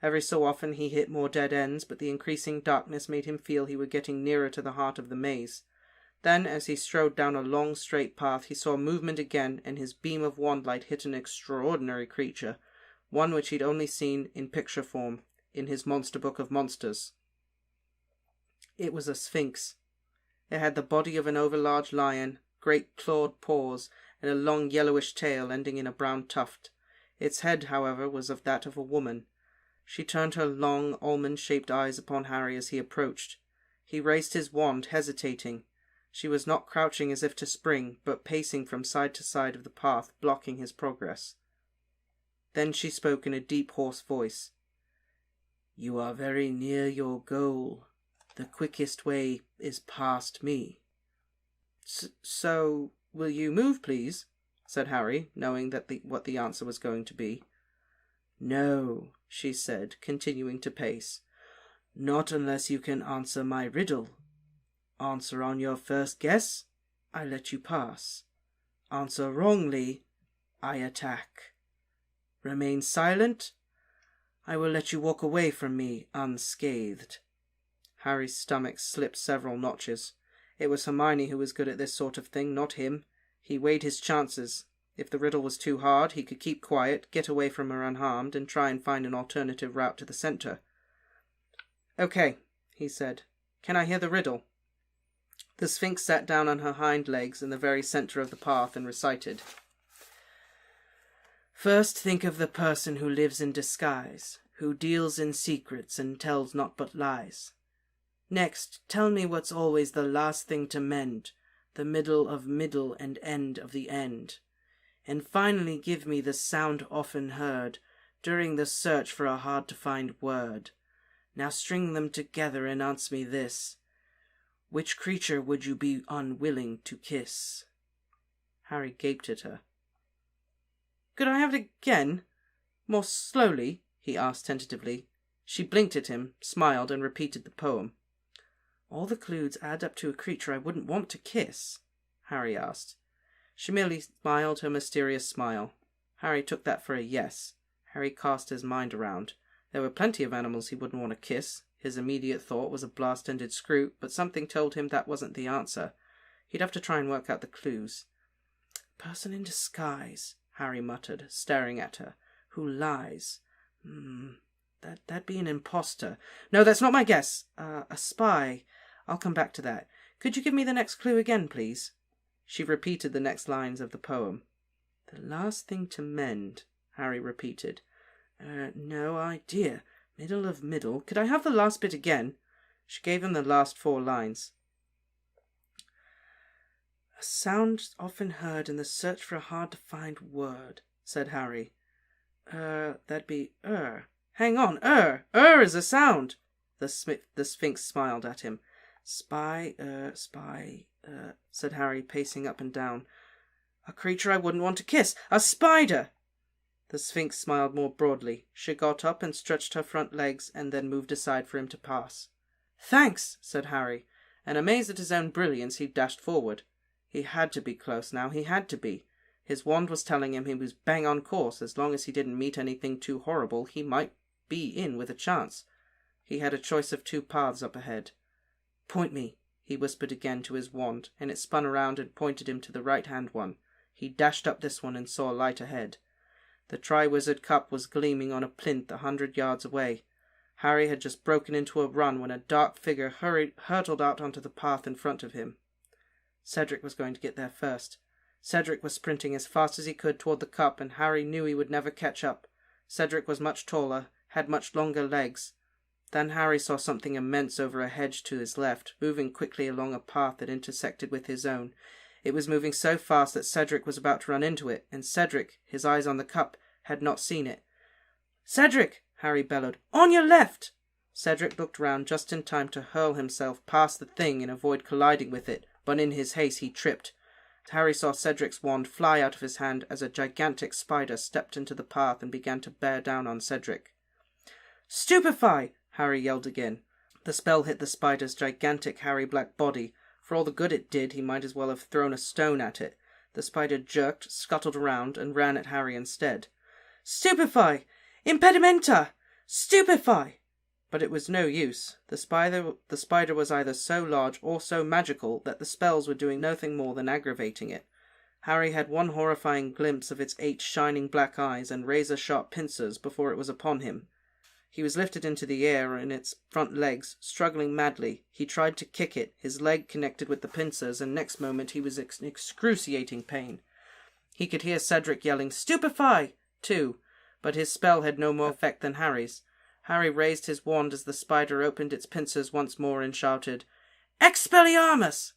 Every so often he hit more dead ends, but the increasing darkness made him feel he was getting nearer to the heart of the maze. Then, as he strode down a long, straight path, he saw movement again, and his beam of wand light hit an extraordinary creature, one which he'd only seen in picture form, in his monster book of monsters. It was a sphinx. It had the body of an overlarge lion, great clawed paws, and a long yellowish tail ending in a brown tuft. Its head, however, was of that of a woman. She turned her long, almond-shaped eyes upon Harry as he approached. He raised his wand, hesitating. She was not crouching as if to spring, but pacing from side to side of the path, blocking his progress. Then she spoke in a deep, hoarse voice. "You are very near your goal. The quickest way is past me." So, will you move, please?" said Harry, knowing what the answer was going to be. "No," she said, continuing to pace. "Not unless you can answer my riddle. Answer on your first guess, I let you pass. Answer wrongly, I attack. Remain silent, I will let you walk away from me unscathed. Harry's stomach slipped several notches. It was Hermione who was good at this sort of thing, not him. He weighed his chances. If the riddle was too hard, he could keep quiet, get away from her unharmed, and try and find an alternative route to the centre. "Okay," he said. "Can I hear the riddle?" The Sphinx sat down on her hind legs in the very centre of the path and recited. "First think of the person who lives in disguise, who deals in secrets and tells not but lies. Next, tell me what's always the last thing to mend, the middle of middle and end of the end. And finally give me the sound often heard during the search for a hard-to-find word. Now string them together and answer me this. Which creature would you be unwilling to kiss?" Harry gaped at her. "Could I have it again? More slowly?" he asked tentatively. She blinked at him, smiled, and repeated the poem. "All the clues add up to a creature I wouldn't want to kiss?" Harry asked. She merely smiled her mysterious smile. Harry took that for a yes. Harry cast his mind around. There were plenty of animals he wouldn't want to kiss. His immediate thought was a blast-ended scroot, but something told him that wasn't the answer. He'd have to try and work out the clues. "Person in disguise," Harry muttered, staring at her. "Who lies? That'd be an imposter. No, that's not my guess. A spy. I'll come back to that. Could you give me the next clue again, please?" She repeated the next lines of the poem. "The last thing to mend," Harry repeated. No idea. Middle of middle. Could I have the last bit again?" She gave him the last 4 lines. "A sound often heard in the search for a hard-to-find word," said Harry. That'd be Hang on, is a sound." The Sphinx smiled at him. Spy, said Harry, pacing up and down. "A creature I wouldn't want to kiss. A spider!" The Sphinx smiled more broadly. She got up and stretched her front legs and then moved aside for him to pass. "Thanks," said Harry, and amazed at his own brilliance, he dashed forward. He had to be close now, he had to be. His wand was telling him he was bang on course. As long as he didn't meet anything too horrible, he might be in with a chance. He had a choice of 2 paths up ahead. "Point me," he whispered again to his wand, and it spun around and pointed him to the right-hand one. He dashed up this one and saw light ahead. The Triwizard Cup was gleaming on a plinth 100 yards away. Harry had just broken into a run when a dark figure hurtled out onto the path in front of him. Cedric was going to get there first. Cedric was sprinting as fast as he could toward the cup, and Harry knew he would never catch up. Cedric was much taller, had much longer legs. Then Harry saw something immense over a hedge to his left, moving quickly along a path that intersected with his own. It was moving so fast that Cedric was about to run into it, and Cedric, his eyes on the cup, had not seen it. "Cedric!" Harry bellowed. "On your left!" Cedric looked round just in time to hurl himself past the thing and avoid colliding with it, but in his haste he tripped. Harry saw Cedric's wand fly out of his hand as a gigantic spider stepped into the path and began to bear down on Cedric. "Stupefy!" Harry yelled again. The spell hit the spider's gigantic hairy black body. For all the good it did, he might as well have thrown a stone at it. The spider jerked, scuttled around, and ran at Harry instead. "Stupefy! Impedimenta! Stupefy!" But it was no use. The spider was either so large or so magical that the spells were doing nothing more than aggravating it. Harry had one horrifying glimpse of its 8 shining black eyes and razor-sharp pincers before it was upon him. He was lifted into the air in its front legs, struggling madly. He tried to kick it, his leg connected with the pincers, and next moment he was in excruciating pain. He could hear Cedric yelling, "Stupefy!" too, but his spell had no more effect than Harry's. Harry raised his wand as the spider opened its pincers once more and shouted, "Expelliarmus!"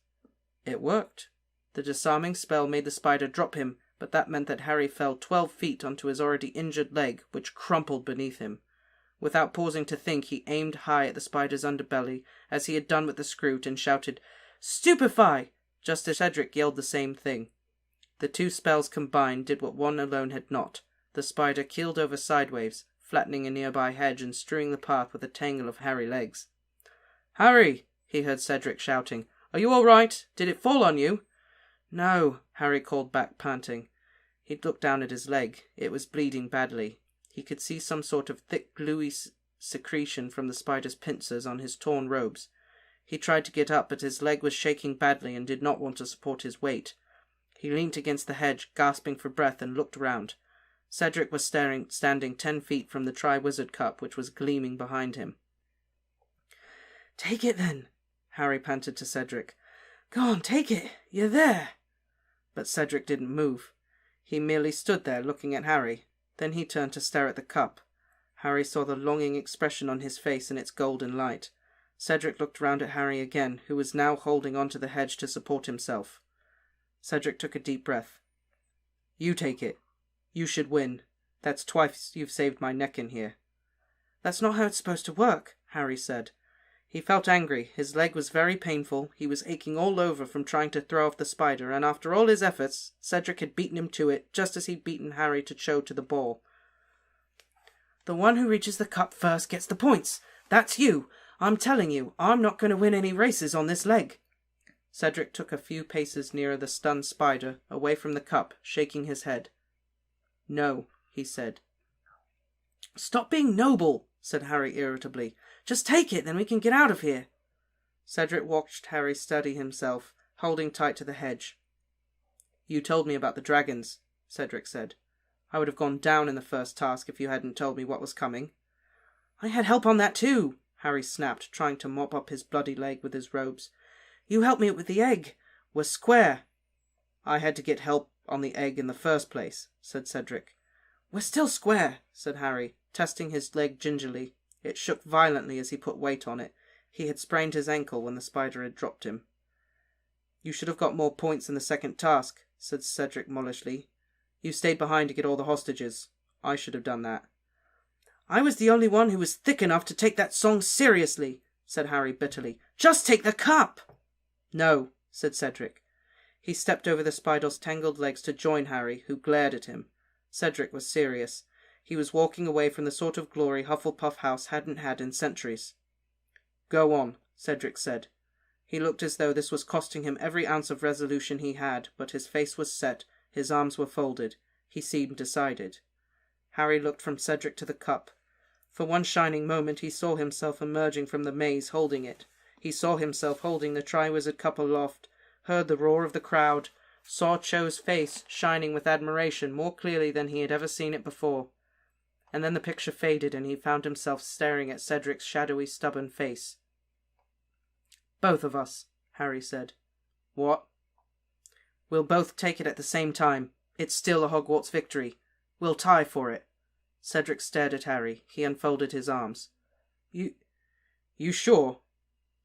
It worked. The disarming spell made the spider drop him, but that meant that Harry fell 12 feet onto his already injured leg, which crumpled beneath him. Without pausing to think, he aimed high at the spider's underbelly, as he had done with the scroot, and shouted, "Stupefy!" just as Cedric yelled the same thing. The 2 spells combined did what one alone had not. The spider keeled over sideways, flattening a nearby hedge and strewing the path with a tangle of hairy legs. "Harry!" he heard Cedric shouting. "Are you all right? Did it fall on you?" "No," Harry called back, panting. He looked down at his leg. It was bleeding badly. He could see some sort of thick, gluey secretion from the spider's pincers on his torn robes. He tried to get up, but his leg was shaking badly and did not want to support his weight. He leant against the hedge, gasping for breath, and looked round. Cedric was standing 10 feet from the Tri-Wizard Cup, which was gleaming behind him. "Take it, then," Harry panted to Cedric. "Go on, take it. You're there." But Cedric didn't move. He merely stood there, looking at Harry. Then he turned to stare at the cup. Harry saw the longing expression on his face in its golden light. Cedric looked round at Harry again, who was now holding onto the hedge to support himself. Cedric took a deep breath. "You take it. You should win. That's twice you've saved my neck in here." "That's not how it's supposed to work," Harry said. He felt angry. His leg was very painful. He was aching all over from trying to throw off the spider, and after all his efforts, Cedric had beaten him to it, just as he'd beaten Harry to Cho to the ball. "The one who reaches the cup first gets the points. That's you. I'm telling you, I'm not going to win any races on this leg." Cedric took a few paces nearer the stunned spider, away from the cup, shaking his head. "No," he said. "Stop being noble," said Harry irritably. "Just take it, then we can get out of here." Cedric watched Harry steady himself, holding tight to the hedge. "You told me about the dragons," Cedric said. "I would have gone down in the first task if you hadn't told me what was coming." "I had help on that too," Harry snapped, trying to mop up his bloody leg with his robes. "You helped me with the egg. We're square." "I had to get help on the egg in the first place," said Cedric. "We're still square," said Harry, testing his leg gingerly. It shook violently as he put weight on it. He had sprained his ankle when the spider had dropped him. "You should have got more points in the second task," said Cedric mollishly. "You stayed behind to get all the hostages. I should have done that." "I was the only one who was thick enough to take that song seriously," said Harry bitterly. "Just take the cup!" "No," said Cedric. He stepped over the spider's tangled legs to join Harry, who glared at him. Cedric was serious. He was walking away from the sort of glory Hufflepuff House hadn't had in centuries. "Go on," Cedric said. He looked as though this was costing him every ounce of resolution he had, but his face was set, his arms were folded. He seemed decided. Harry looked from Cedric to the cup. For one shining moment he saw himself emerging from the maze holding it. He saw himself holding the Tri-Wizard Cup aloft, heard the roar of the crowd, saw Cho's face shining with admiration more clearly than he had ever seen it before. And then the picture faded and he found himself staring at Cedric's shadowy, stubborn face. "Both of us," Harry said. "What?" "We'll both take it at the same time. It's still a Hogwarts victory. We'll tie for it." Cedric stared at Harry. He unfolded his arms. You sure?"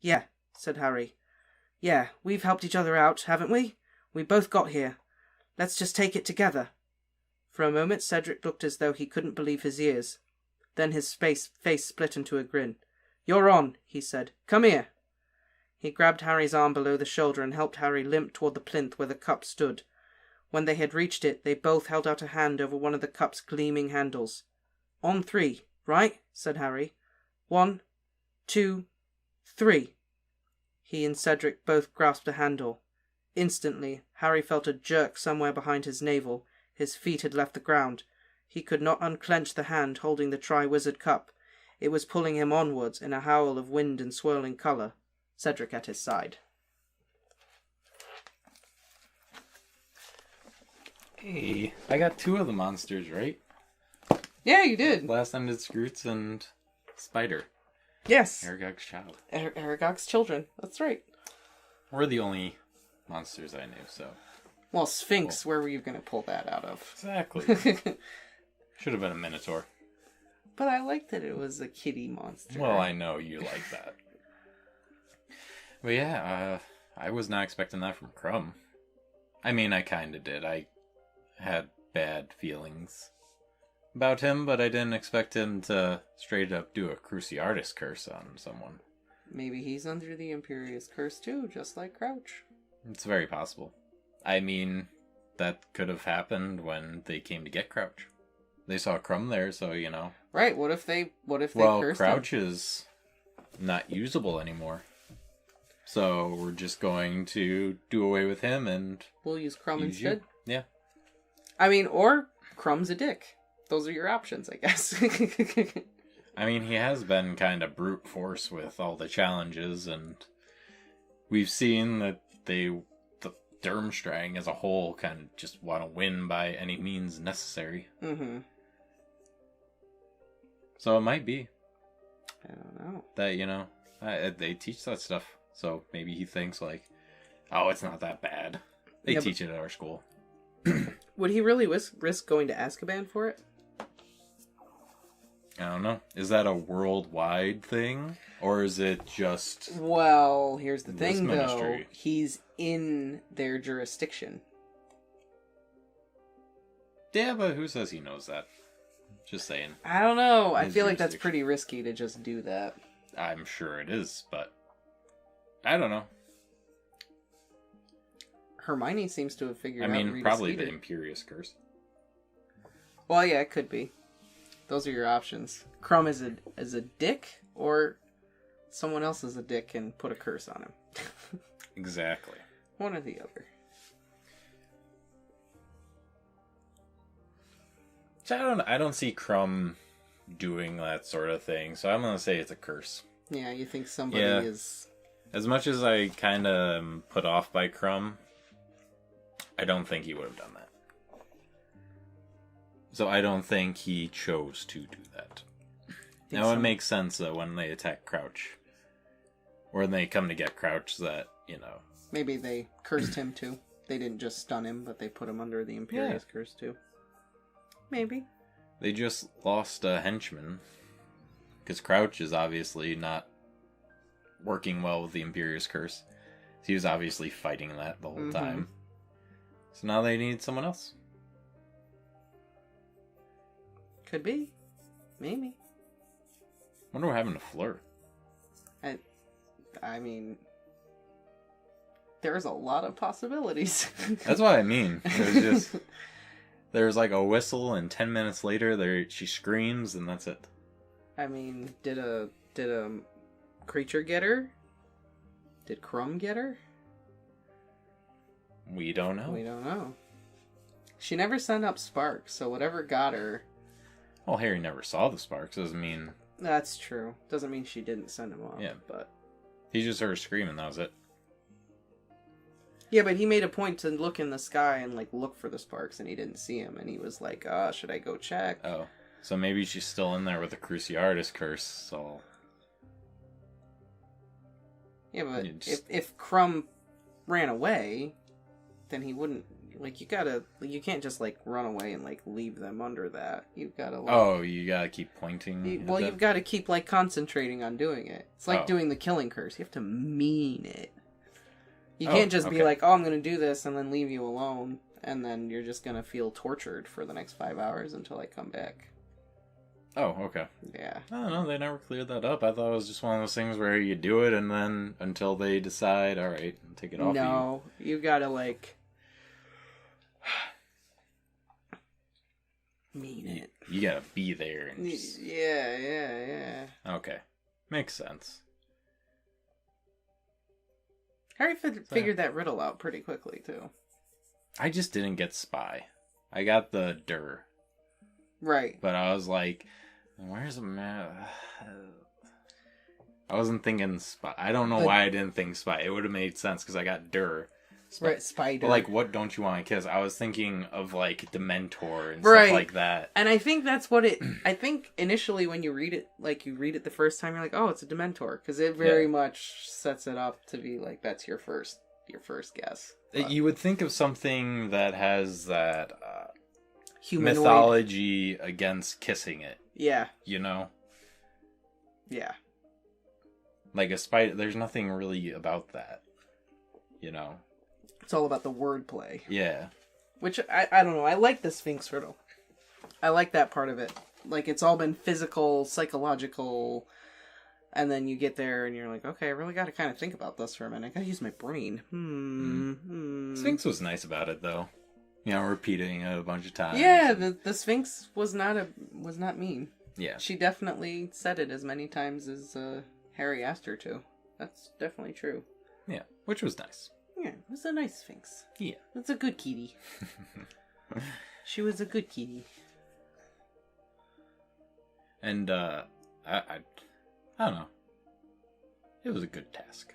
"Yeah," said Harry. "Yeah, we've helped each other out, haven't we? We both got here. Let's just take it together." For a moment Cedric looked as though he couldn't believe his ears. Then his face split into a grin. "You're on," he said. "Come here." He grabbed Harry's arm below the shoulder and helped Harry limp toward the plinth where the cup stood. When they had reached it, they both held out a hand over one of the cup's gleaming handles. "On 3, right?" said Harry. 1, 2, 3. He and Cedric both grasped a handle. Instantly, Harry felt a jerk somewhere behind his navel. His feet had left the ground. He could not unclench the hand holding the Tri-Wizard Cup. It was pulling him onwards in a howl of wind and swirling colour. Cedric at his side. Hey, I got 2 of the monsters, right? Yeah, you did. Last time did Scroots and Spider. Yes. Aragog's child. Aragog's children. That's right. We're the only monsters I knew, so... Well, Sphinx, where were you going to pull that out of? Exactly. Should have been a Minotaur. But I like that it was a kitty monster. Well, I know you like that. But yeah, I was not expecting that from Crumb. I mean, I kind of did. I had bad feelings about him, but I didn't expect him to straight up do a Cruciatus curse on someone. Maybe he's under the Imperious Curse too, just like Crouch. It's very possible. I mean, that could have happened when they came to get Crouch. They saw Crumb there, so, you know. Right, what if they cursed Crouch him? is not usable anymore. So we're just going to do away with him and... We'll use Crumb instead? Yeah. I mean, or Crumb's a dick. those are your options, I guess. I mean, he has been kind of brute force with all the challenges, and we've seen that the Durmstrang as a whole kind of just want to win by any means necessary. Mm-hmm. So it might be. I don't know. That, they teach that stuff. So maybe he thinks like, oh, it's not that bad. They teach it at our school. Would he really risk going to Azkaban for it? I don't know. Is that a worldwide thing? Or is it just... Well, here's the thing, though. Ministry? He's in their jurisdiction. Yeah, but who says he knows that? Just saying. I don't know. I feel like that's pretty risky to just do that. I'm sure it is, but... I don't know. Hermione seems to have figured out Rita probably Skeeter. the Imperious Curse. Well, yeah, it could be. Those are your options. Crumb is a dick, or someone else is a dick and put a curse on him. Exactly. One or the other. So I don't see Crumb doing that sort of thing, so I'm gonna say it's a curse. Yeah, you think somebody is... As much as I kind of put off by Crumb, I don't think he would have done that. So I don't think he chose to do that. Now it makes sense that when they attack Crouch, or when they come to get Crouch, that, Maybe they cursed him too. They didn't just stun him, but they put him under the Imperious Curse too. Maybe. They just lost a henchman. Because Crouch is obviously not working well with the Imperious Curse. He was obviously fighting that the whole time. So now they need someone else. Could be. Maybe. Wonder what happened to Fleur. I mean... There's a lot of possibilities. That's what I mean. There's like a whistle, and 10 minutes later, she screams, and that's it. I mean, did a creature get her? Did Crumb get her? We don't know. We don't know. She never sent up sparks, so whatever got her... Well, Harry never saw the sparks. Doesn't mean... That's true. Doesn't mean she didn't send him up. Yeah. But... He just heard her scream, and that was it. Yeah, but he made a point to look in the sky and, look for the sparks, and he didn't see him, and he was like, should I go check? Oh. So maybe she's still in there with the Cruciatus curse, so... Yeah, but if Crumb ran away, then he wouldn't... you can't just, run away and, leave them under that. You've gotta, you gotta keep pointing? You've gotta keep, concentrating on doing it. It's like doing the killing curse. You have to mean it. You can't just be like, I'm gonna do this, and then leave you alone, and then you're just gonna feel tortured for the next 5 hours until I come back. Oh, okay. Yeah. I don't know, they never cleared that up. I thought it was just one of those things where you do it, and then until they decide, alright, take it off No, you gotta, mean it. You gotta be there. And just... Yeah. Okay. Makes sense. Harry figured that riddle out pretty quickly, too. I just didn't get Spy. I got the Dur. Right. But I was like, where's the map? I wasn't thinking Spy. I don't know why I didn't think Spy. It would have made sense because I got Dur. Right, Spider. But, what don't you want to kiss? I was thinking of, Dementor and stuff like that. And I think that's what it... I think initially when you read it, you read it the first time, you're like, oh, it's a Dementor. Because it very much sets it up to be, that's your first guess. But you would think of something that has that humanoid mythology against kissing it. Yeah. You know? Yeah. Like a spider... There's nothing really about that. You know? It's all about the wordplay. Yeah. Which, I don't know. I like the Sphinx riddle. I like that part of it. It's all been physical, psychological, and then you get there and you're like, okay, I really got to kind of think about this for a minute. I got to use my brain. Sphinx was nice about it, though. Repeating it a bunch of times. Yeah, the Sphinx was not mean. Yeah. She definitely said it as many times as Harry asked her to. That's definitely true. Yeah, which was nice. Yeah, it was a nice Sphinx. Yeah. It's a good kitty. She was a good kitty. And I don't know. It was a good task.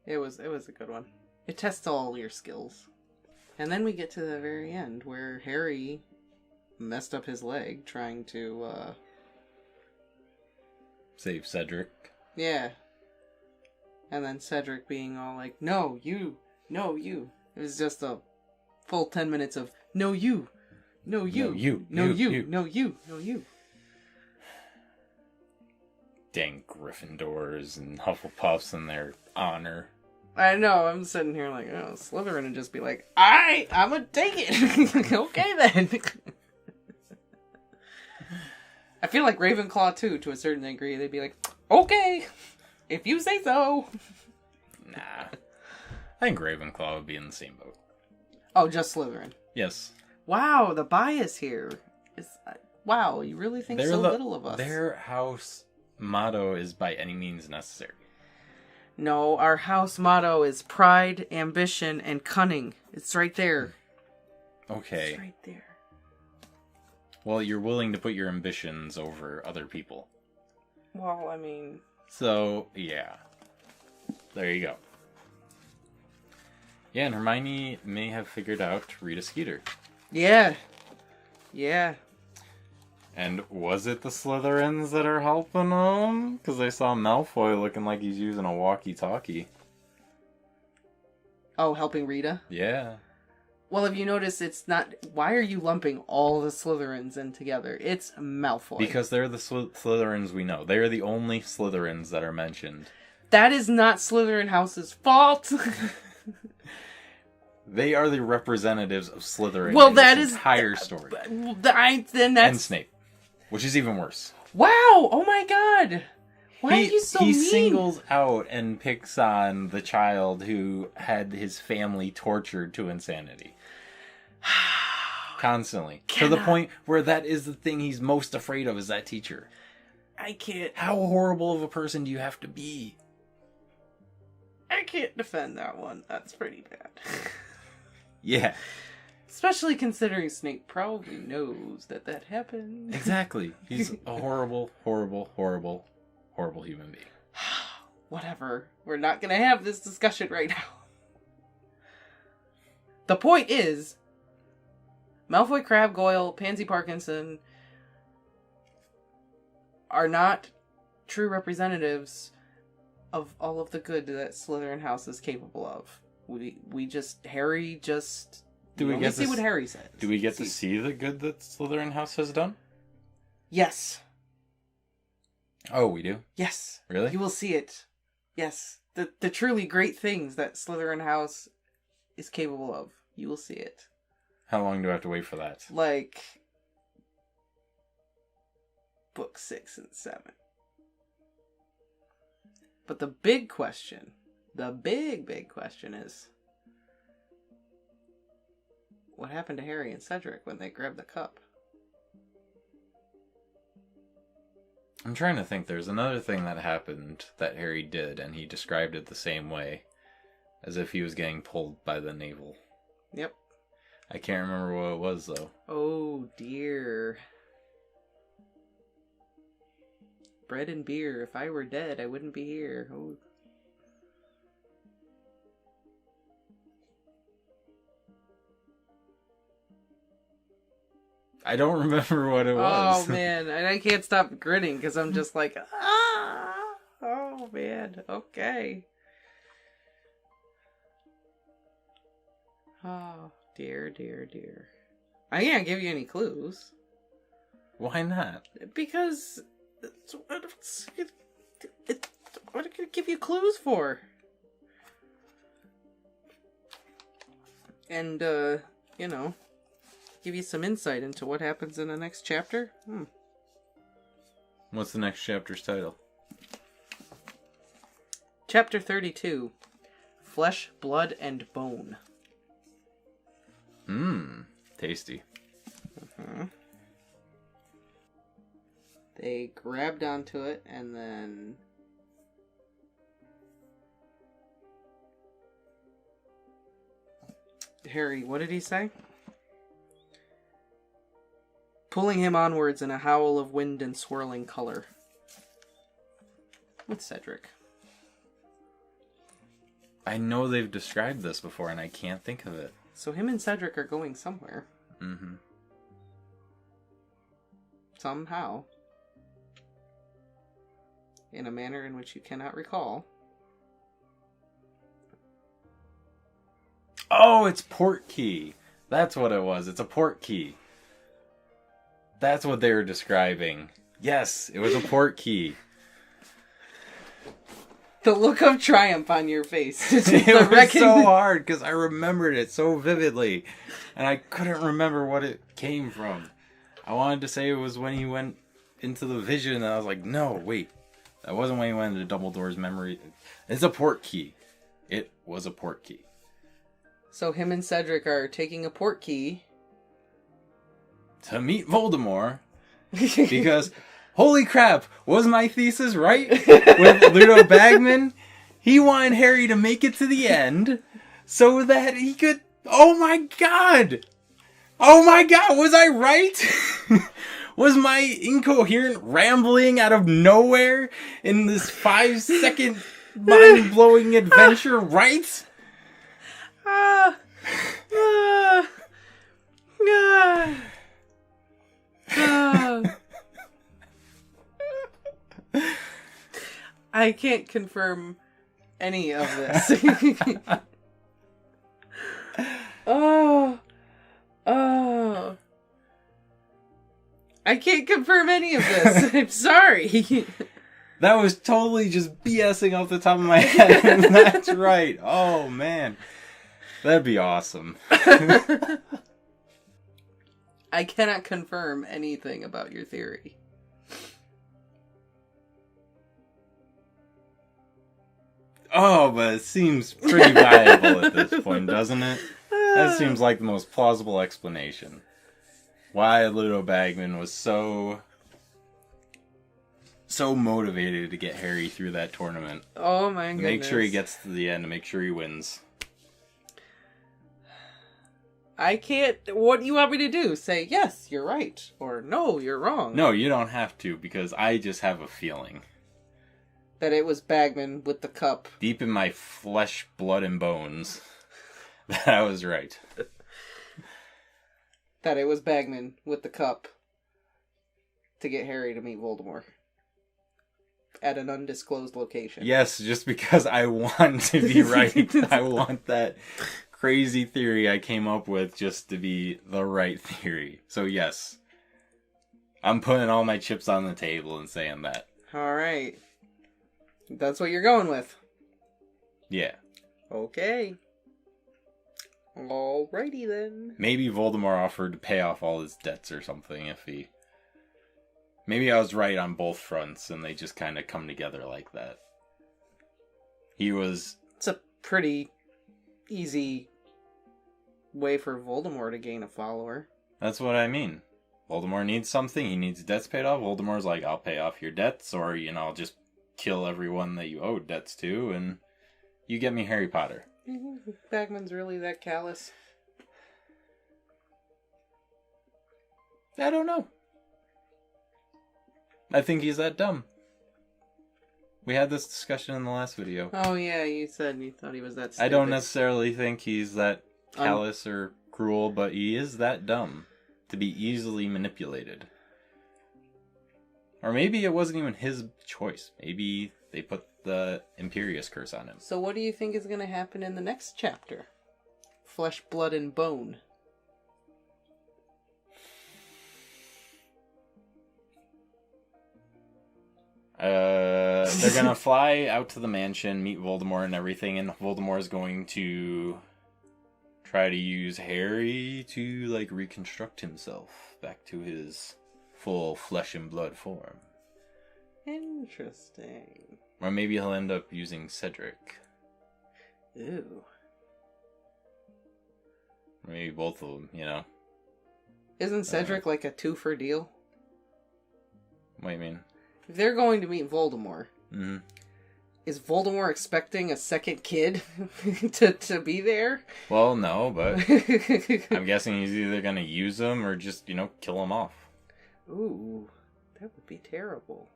It was a good one. It tests all your skills. And then we get to the very end where Harry messed up his leg trying to Save Cedric. yeah. And then Cedric being all like, "No, you. No, you." It was just a full 10 minutes of no you. No you. No, you. No You. you. No you. No you. Dang Gryffindors and Hufflepuffs and their honor. I know, I'm sitting here like, oh, Slytherin would just be like, alright, I'm gonna take it. Okay then. I feel like Ravenclaw too, to a certain degree. They'd be like, okay, if you say so. Nah. I think Ravenclaw would be in the same boat. Oh, just Slytherin. Yes. Wow, the bias here is, wow, you really think so little of us. Their house motto is by any means necessary. No, our house motto is pride, ambition, and cunning. It's right there. Okay. It's right there. Well, you're willing to put your ambitions over other people. Well, I mean... So, yeah. There you go. Yeah, and Hermione may have figured out Rita Skeeter. Yeah. Yeah. And was it the Slytherins that are helping them? Because I saw Malfoy looking like he's using a walkie-talkie. Oh, helping Rita? Yeah. Well, if you notice, it's not... Why are you lumping all the Slytherins in together? It's Malfoy. Because they're the Slytherins we know. They are the only Slytherins that are mentioned. That is not Slytherin House's fault! They are the representatives of Slytherin Well, in that this is... entire story. Then that's... And Snape. Which is even worse. Wow! Oh my god! Why are you so mean? He singles out and picks on the child who had his family tortured to insanity. Constantly. To the point where that is the thing he's most afraid of, is that teacher. I can't... How horrible of a person do you have to be? I can't defend that one. That's pretty bad. Yeah. Especially considering Snape probably knows that happened. Exactly. He's a horrible, horrible, horrible, horrible human being. Whatever. We're not going to have this discussion right now. The point is, Malfoy, Crabbe, Goyle, Pansy Parkinson are not true representatives of all of the good that Slytherin House is capable of. Harry just... Do we get to see what Harry said? Do we get to see the good that Slytherin House has done? Yes. Oh, we do? Yes. Really? You will see it. Yes. The truly great things that Slytherin House is capable of. You will see it. How long do I have to wait for that? Like... Book 6 and 7. But the big question, big question is... What happened to Harry and Cedric when they grabbed the cup? I'm trying to think. There's another thing that happened that Harry did, and he described it the same way. As if he was getting pulled by the navel. Yep. I can't remember what it was, though. Oh, dear. Bread and beer. If I were dead, I wouldn't be here. Oh. I don't remember what it was. Oh, man. And I can't stop grinning because I'm just like, ah! Oh, man. Okay. Oh, dear, dear, dear. I can't give you any clues. Why not? Because... what are I going to give you clues for? And, give you some insight into what happens in the next chapter. What's the next chapter's title? Chapter 32. Flesh, Blood, and Bone. Tasty. They grabbed onto it and then... Harry, what did he say? pulling him onwards in a howl of wind and swirling color. With Cedric. I know they've described this before, and I can't think of it. So him and Cedric are going somewhere. Mm-hmm. Somehow. In a manner in which you cannot recall. Oh, it's port key. That's what it was. It's a port key. That's what they were describing. Yes, it was a port key. The look of triumph on your face. It was so hard because I remembered it so vividly. And I couldn't remember what it came from. I wanted to say it was when he went into the vision, and I was like, no, wait. That wasn't when he went into Dumbledore's memory. It's a port key. It was a port key. So him and Cedric are taking a port key. To meet Voldemort. Because, holy crap, was my thesis right? With Ludo Bagman? He wanted Harry to make it to the end so that he could... Oh my god! Oh my god, was I right? Was my incoherent rambling out of nowhere in this 5-second mind-blowing adventure right? I can't confirm any of this. Oh. I can't confirm any of this. I'm sorry. That was totally just BSing off the top of my head. That's right. Oh, man. That'd be awesome. I cannot confirm anything about your theory. Oh, but it seems pretty viable at this point, doesn't it? That seems like the most plausible explanation. Why Ludo Bagman was so motivated to get Harry through that tournament. Oh my goodness. Make sure he gets to the end and make sure he wins. I can't... What do you want me to do? Say, yes, you're right. Or, no, you're wrong. No, you don't have to, because I just have a feeling. That it was Bagman with the cup. Deep in my flesh, blood, and bones. That I was right. That it was Bagman with the cup to get Harry to meet Voldemort. At an undisclosed location. Yes, just because I want to be right. I want that crazy theory I came up with just to be the right theory. So yes, I'm putting all my chips on the table and saying that. Alright. That's what you're going with. Yeah. Okay. Alrighty then. Maybe Voldemort offered to pay off all his debts or something if he... Maybe I was right on both fronts and they just kind of come together like that. He was... It's a pretty easy way for Voldemort to gain a follower. That's what I mean. Voldemort needs something. He needs debts paid off. Voldemort's like, I'll pay off your debts, or, I'll just kill everyone that you owe debts to, and you get me Harry Potter. Bagman's really that callous? I don't know. I think he's that dumb. We had this discussion in the last video. Oh yeah, you said you thought he was that stupid. I don't necessarily think he's that callous or cruel, but he is that dumb to be easily manipulated. Or maybe it wasn't even his choice. Maybe they put the Imperius curse on him. So what do you think is going to happen in the next chapter? Flesh, blood, and bone. They're gonna fly out to the mansion, meet Voldemort and everything, and Voldemort is going to try to use Harry to, reconstruct himself back to his full flesh and blood form. Interesting. Or maybe he'll end up using Cedric. Ew. Maybe both of them, Isn't Cedric like a two-for deal? What do you mean? If they're going to meet Voldemort, is Voldemort expecting a second kid to be there? Well, no, but I'm guessing he's either going to use them or just, kill him off. Ooh, that would be terrible.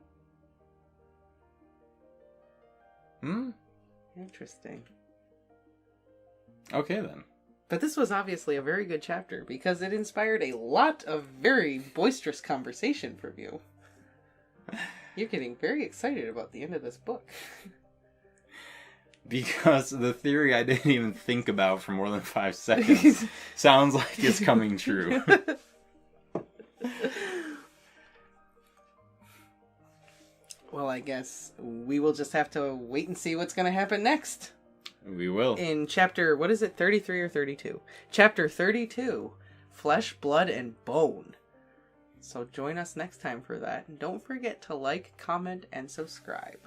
Interesting. Okay, then. But this was obviously a very good chapter because it inspired a lot of very boisterous conversation from you. You're getting very excited about the end of this book. Because the theory I didn't even think about for more than 5 seconds sounds like it's coming true. Well, I guess we will just have to wait and see what's going to happen next. We will. In chapter, what is it, 33 or 32? Chapter 32, Flesh, Blood, and Bone. So join us next time for that. And don't forget to like, comment, and subscribe.